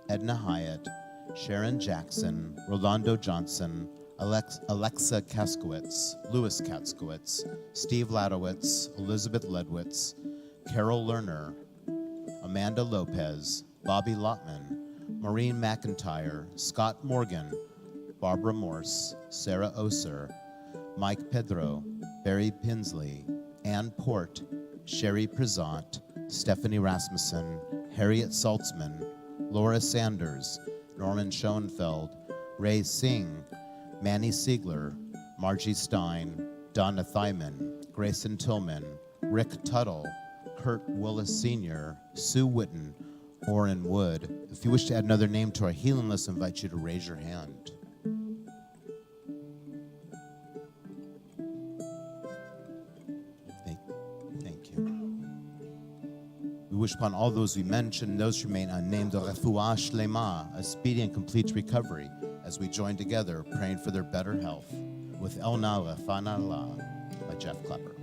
Edna Hyatt, Sharon Jackson, Rolando Johnson, Alexa Kaskowitz, Louis Kaskowitz, Steve Ladowitz, Elizabeth Ledwitz, Carol Lerner, Amanda Lopez, Bobby Lotman, Maureen McIntyre, Scott Morgan, Barbara Morse, Sarah Oser, Mike Pedro, Barry Pinsley, Ann Port, Sherry Prezant, Stephanie Rasmussen, Harriet Saltzman, Laura Sanders, Norman Schoenfeld, Ray Singh, Manny Siegler, Margie Stein, Donna Thyman, Grayson Tillman, Rick Tuttle, Kurt Willis Sr., Sue Witten, Orrin Wood. If you wish to add another name to our healing list, I invite you to raise your hand. Thank you. We wish upon all those we mentioned, those who remain unnamed, a refuah shlema, a speedy and complete recovery, as we join together praying for their better health with El Na Refana Allah by Jeff Klepper.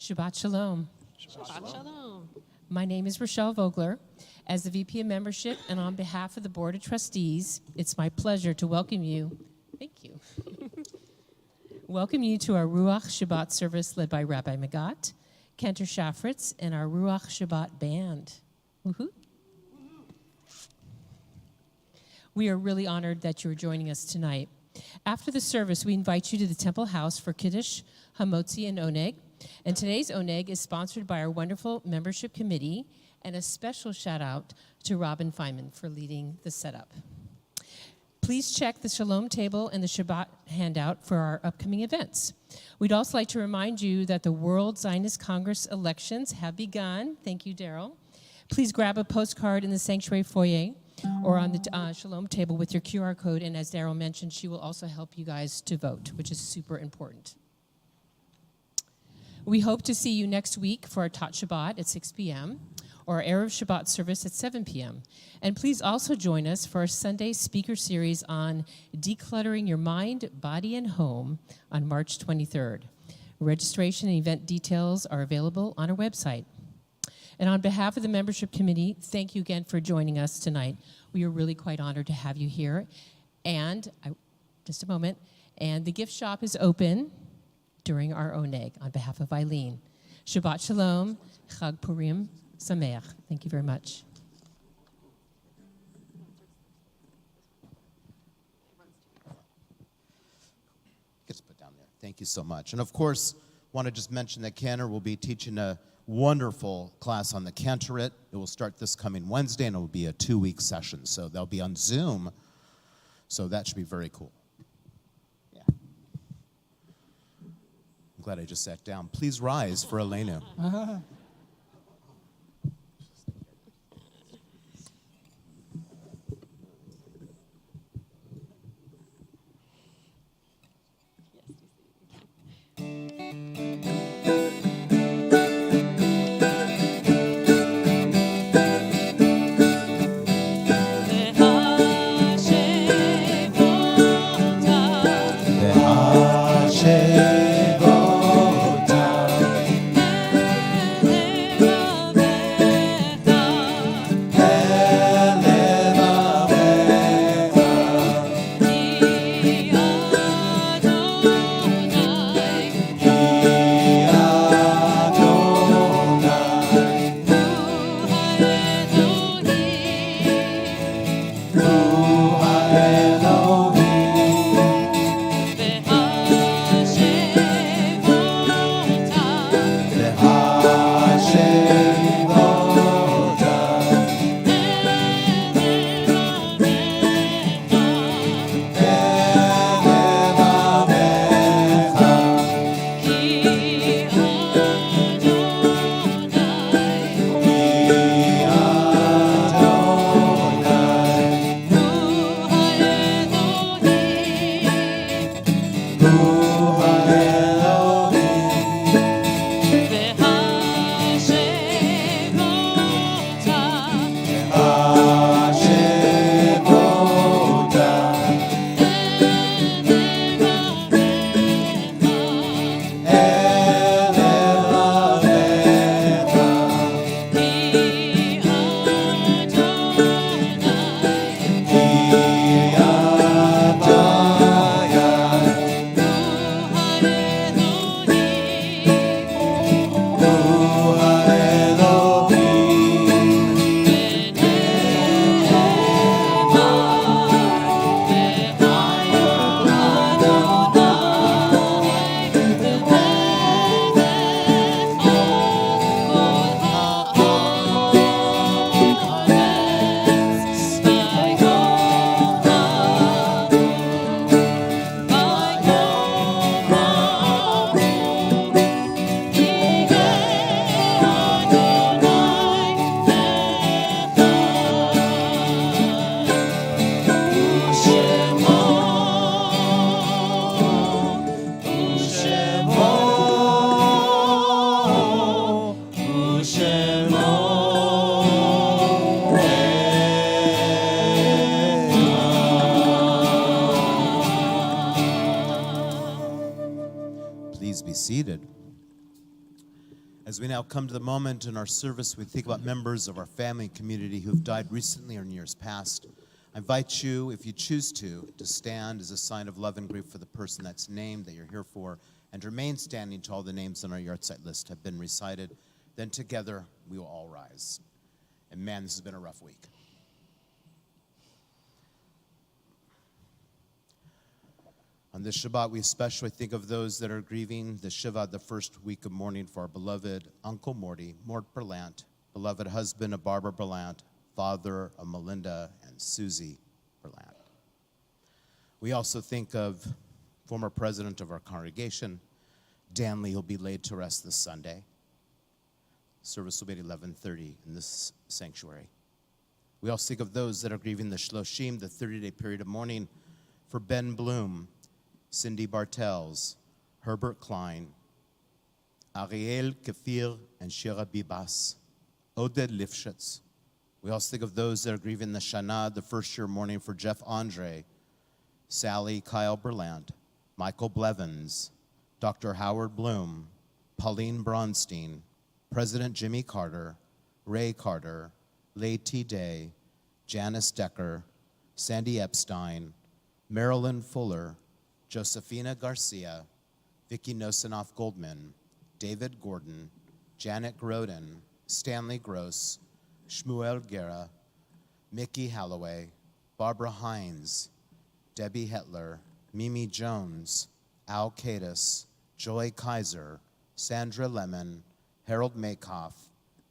Shabbat Shalom. Shabbat Shalom. My name is Rochelle Vogler. As the VP of Membership and on behalf of the Board of Trustees, it's my pleasure to welcome you. Thank you. Welcome you to our Ruach Shabbat service led by Rabbi Magat, Cantor Shafritz, and our Ruach Shabbat band. Woohoo. We are really honored that you are joining us tonight. After the service, we invite you to the Temple House for Kiddush, Hamotzi, and Oneg. And today's Oneg is sponsored by our wonderful membership committee, and a special shout out to Robin Feynman for leading the setup. Please check the Shalom table and the Shabbat handout for our upcoming events. We'd also like to remind you that the World Zionist Congress elections have begun. Thank you, Daryl. Please grab a postcard in the sanctuary foyer or on the Shalom table with your QR code, and as Daryl mentioned, she will also help you guys to vote, which is super important. We hope to see you next week for our Tot Shabbat at 6 p.m. or our Erev Shabbat service at 7 p.m. And please also join us for our Sunday speaker series on decluttering your mind, body, and home on March 23rd. Registration and event details are available on our website. And on behalf of the membership committee, thank you again for joining us tonight. We are really quite honored to have you here. And, just a moment, and the gift shop is open during our Oneg on behalf of Eileen. Shabbat Shalom, Chag Purim Sameach. Thank you very much. Gets put down there. Thank you so much. And of course, want to just mention that Cantor will be teaching a wonderful class on the Cantorate. It will start this coming Wednesday, and it will be a 2-week session. So they'll be on Zoom. So that should be very cool. Yeah. I'm glad I just sat down. Please rise for Elenu. Please be seated. As we now come to the moment in our service, we think about members of our family and community who have died recently or in years past. I invite you, if you choose to stand as a sign of love and grief for the person that's named that you're here for, and to remain standing till all the names on our yahrzeit list have been recited. Then together we will all rise. And man, this has been a rough week. On this Shabbat, we especially think of those that are grieving the Shiva, the first week of mourning for our beloved Uncle Mort Berlant, beloved husband of Barbara Berlant, father of Melinda and Susie Berlant. We also think of former president of our congregation, Dan Lee, who'll be laid to rest this Sunday. Service will be at 11:30 in this sanctuary. We also think of those that are grieving the Shloshim, the 30-day period of mourning for Ben Bloom, Cindy Bartels, Herbert Klein, Ariel Kefir and Shira Bibas, Oded Lifshitz. We also think of those that are grieving the Shana, the first year mourning for Jeff Andre, Sally Kyle Berlant, Michael Blevins, Dr. Howard Bloom, Pauline Bronstein, President Jimmy Carter, Ray Carter, Leigh T. Day, Janice Decker, Sandy Epstein, Marilyn Fuller, Josefina Garcia, Vicky Nosanoff Goldman, David Gordon, Janet Groden, Stanley Gross, Shmuel Guerra, Mickey Halloway, Barbara Hines, Debbie Hetler, Mimi Jones, Al Cadis, Joy Kaiser, Sandra Lemon, Harold Makoff,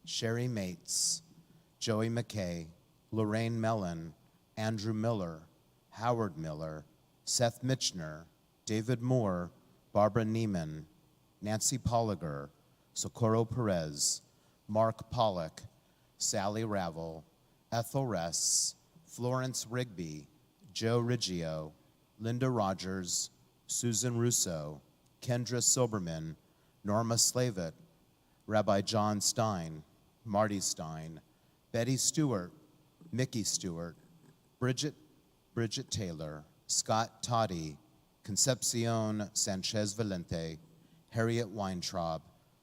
Sherry Mates, Joey McKay, Lorraine Mellon, Andrew Miller, Howard Miller, Seth Mitchner, David Moore, Barbara Neiman, Nancy Polliger, Socorro Perez, Mark Pollock, Sally Ravel, Ethel Ress, Florence Rigby, Joe Riggio, Linda Rogers, Susan Russo, Kendra Silberman, Norma Slavitt, Rabbi John Stein, Marty Stein, Betty Stewart, Mickey Stewart, Bridget Taylor, Scott Toddy, Concepcion Sanchez Valente, Harriet Weintraub,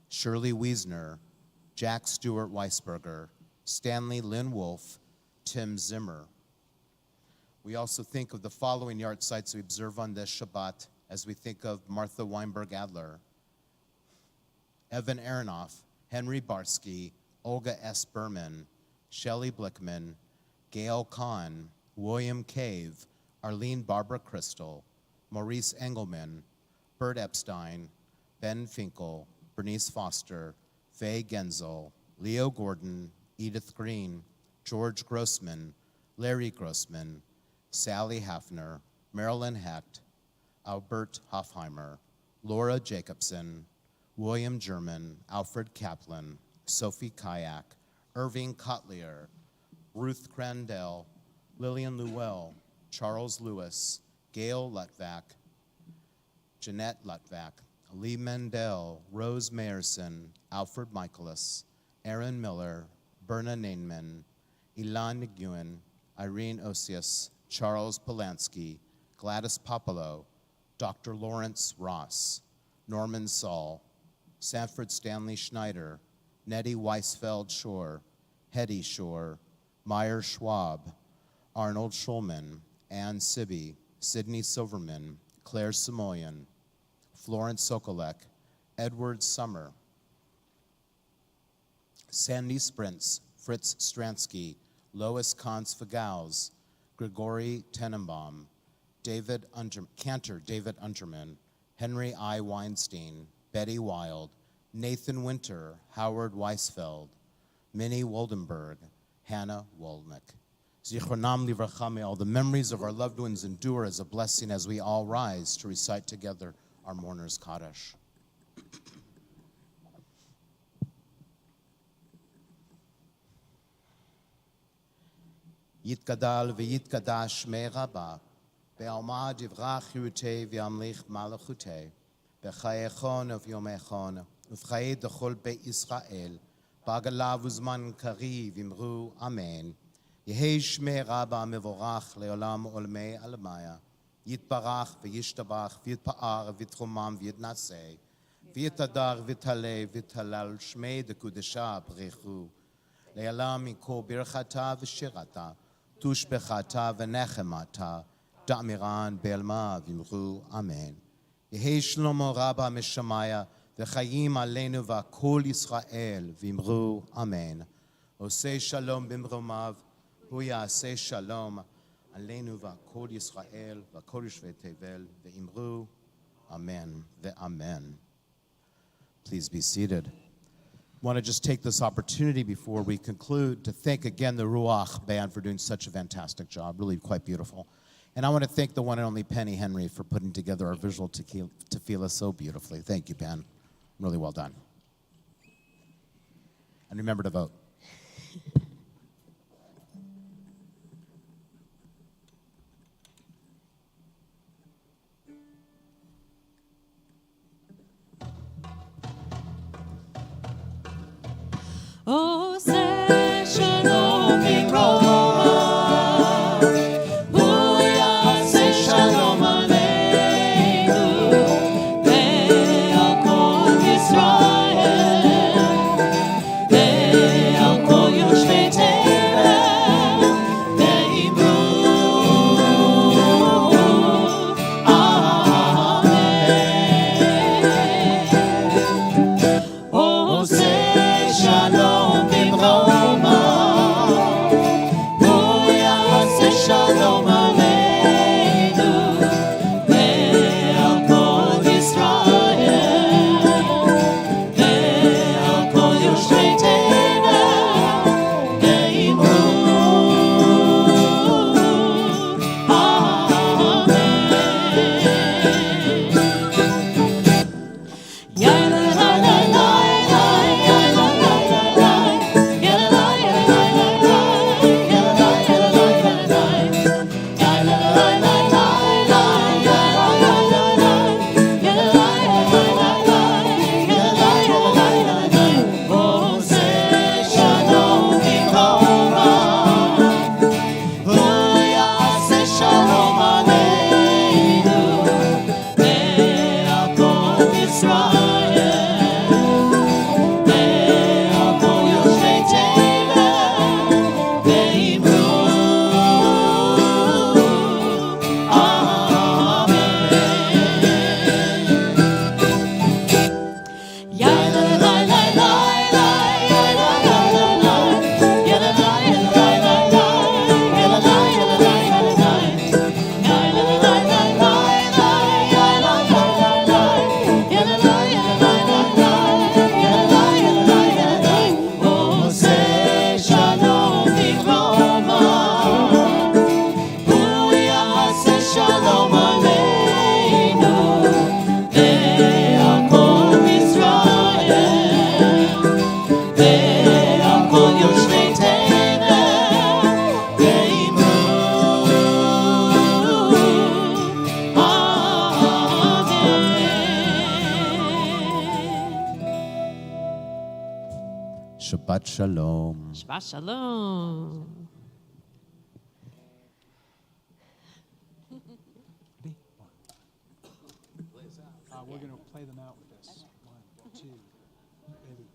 Shirley Wiesner, Jack Stewart Weisberger, Stanley Lynn Wolf, Tim Zimmer. We also think of the following yahrzeits we observe on this Shabbat as we think of Martha Weinberg Adler, Evan Aronoff, Henry Barsky, Olga S. Berman, Shelley Blickman, Gail Kahn, William Cave, Arlene Barbara Crystal, Maurice Engelman, Bert Epstein, Ben Finkel, Bernice Foster, Faye Genzel, Leo Gordon, Edith Green, George Grossman, Larry Grossman, Sally Hafner, Marilyn Hecht, Albert Hofheimer, Laura Jacobson, William German, Alfred Kaplan, Sophie Kayak, Irving Kotlier, Ruth Crandell, Lillian Llewell, Charles Lewis, Gail Lutvak, Jeanette Lutvak, Lee Mendel, Rose Mayerson, Alfred Michaelis, Aaron Miller, Berna Nainman, Ilan Nguyen, Irene Osius, Charles Polanski, Gladys Popolo, Dr. Lawrence Ross, Norman Saul, Sanford Stanley Schneider, Nettie Weisfeld Shore, Hetty Shore, Meyer Schwab, Arnold Schulman, Ann Sibby, Sidney Silverman, Claire Simoyan, Florence Sokolek, Edward Summer, Sandy Sprintz, Fritz Stransky, Lois Kans-Fagals, Grigory Tenenbaum, Cantor David Unterman, Henry I. Weinstein, Betty Wild, Nathan Winter, Howard Weisfeld, Minnie Woldenberg, Hannah Wolnick. Zichronam livracha, may all the memories of our loved ones endure as a blessing as we all rise to recite together our mourner's Kaddish. Yitkadal v'yitkadash me rabba, be'alma divrach yurute v'yamlich malachute, be'chayechon v'yomechon, ufchaye dechol be'Yisrael, b'agalav uzman kariv imru amen. Yehi shmei rabba mevorach leolam olmei alamaya, yitbarach v'yishtabach v'yitpa'ar v'yitchomam v'yitnaseh, ויתהדר ויתהלל ויתהלל שמי דקודשה ברכו. לעולם יקור ברכתה ושירתה, תושבחתה ונחמתה, דאמירן בעלמה ואמרו אמן. יהי שלמה רבה משמיה, וחיים עלינו וכל ישראל, ואמרו אמן. עושה שלום במרומיו, הוא יעשה שלום עלינו וכל ישראל, וכל יושבי תבל, ואמרו amen, amen. Please be seated. I want to just take this opportunity before we conclude to thank again the Ruach band for doing such a fantastic job, really quite beautiful. And I want to thank the one and only Penny Henry for putting together our visual tefillah so beautifully. Thank you, Pen. Really well done. And remember to vote. עושה שלום במרומיו, הוא יעשה שלום עלינו ועל כל ישראל, ועל כל יושבי תבל, ואמרו אמן. עושה שלום במרומיו, הוא יעשה שלום עלינו ועל כל ישראל, ועל כל יושבי תבל, ואמרו Shabbat Shalom. Shabbat Shalom. We're going to play them out with this. 1, 2, ready.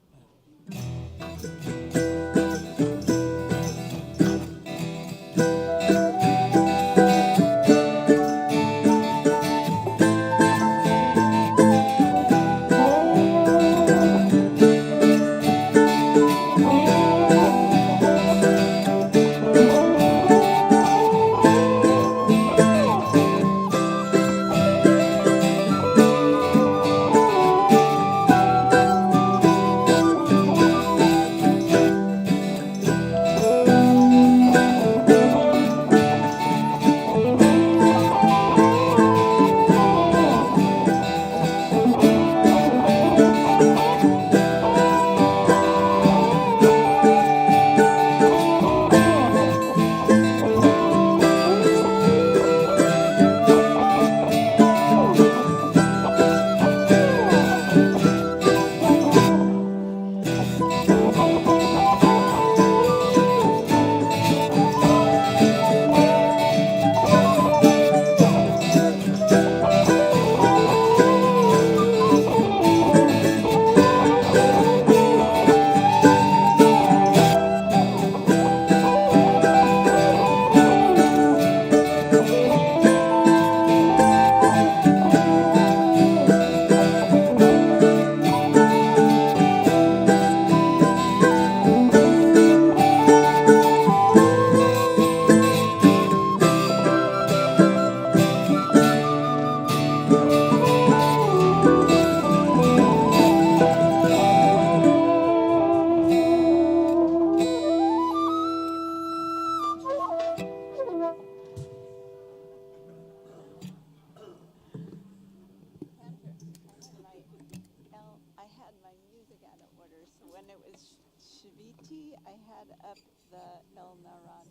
Shaviti, I had up the El Naran.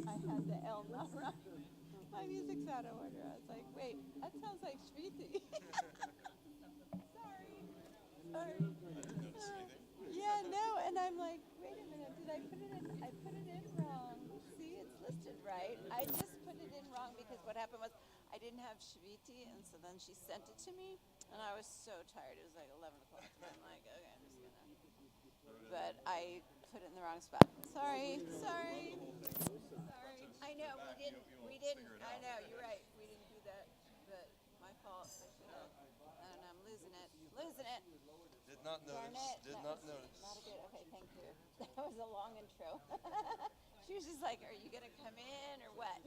I had the El Naran. My music's out of order. I was like, wait, that sounds like Shaviti. Sorry. Yeah, no, and I'm like, wait a minute, did I put it in? I put it in wrong. See, it's listed right. I just put it in wrong because what happened was I didn't have Shaviti, and so then she sent it to me, and I was so tired. It was like 11 o'clock, and I'm like, okay, I'm just gonna. But I put it in the wrong spot. Sorry. I know, we didn't, I know, you're right. We didn't do that, but my fault. I should have. I don't know, I'm losing it. Did not Darn notice. it. Did That not was notice. Not a good. Okay, thank you. That was a long intro. She was just like, "Are you gonna come in or what?"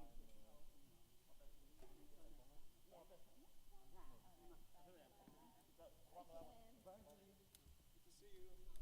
Good to see you.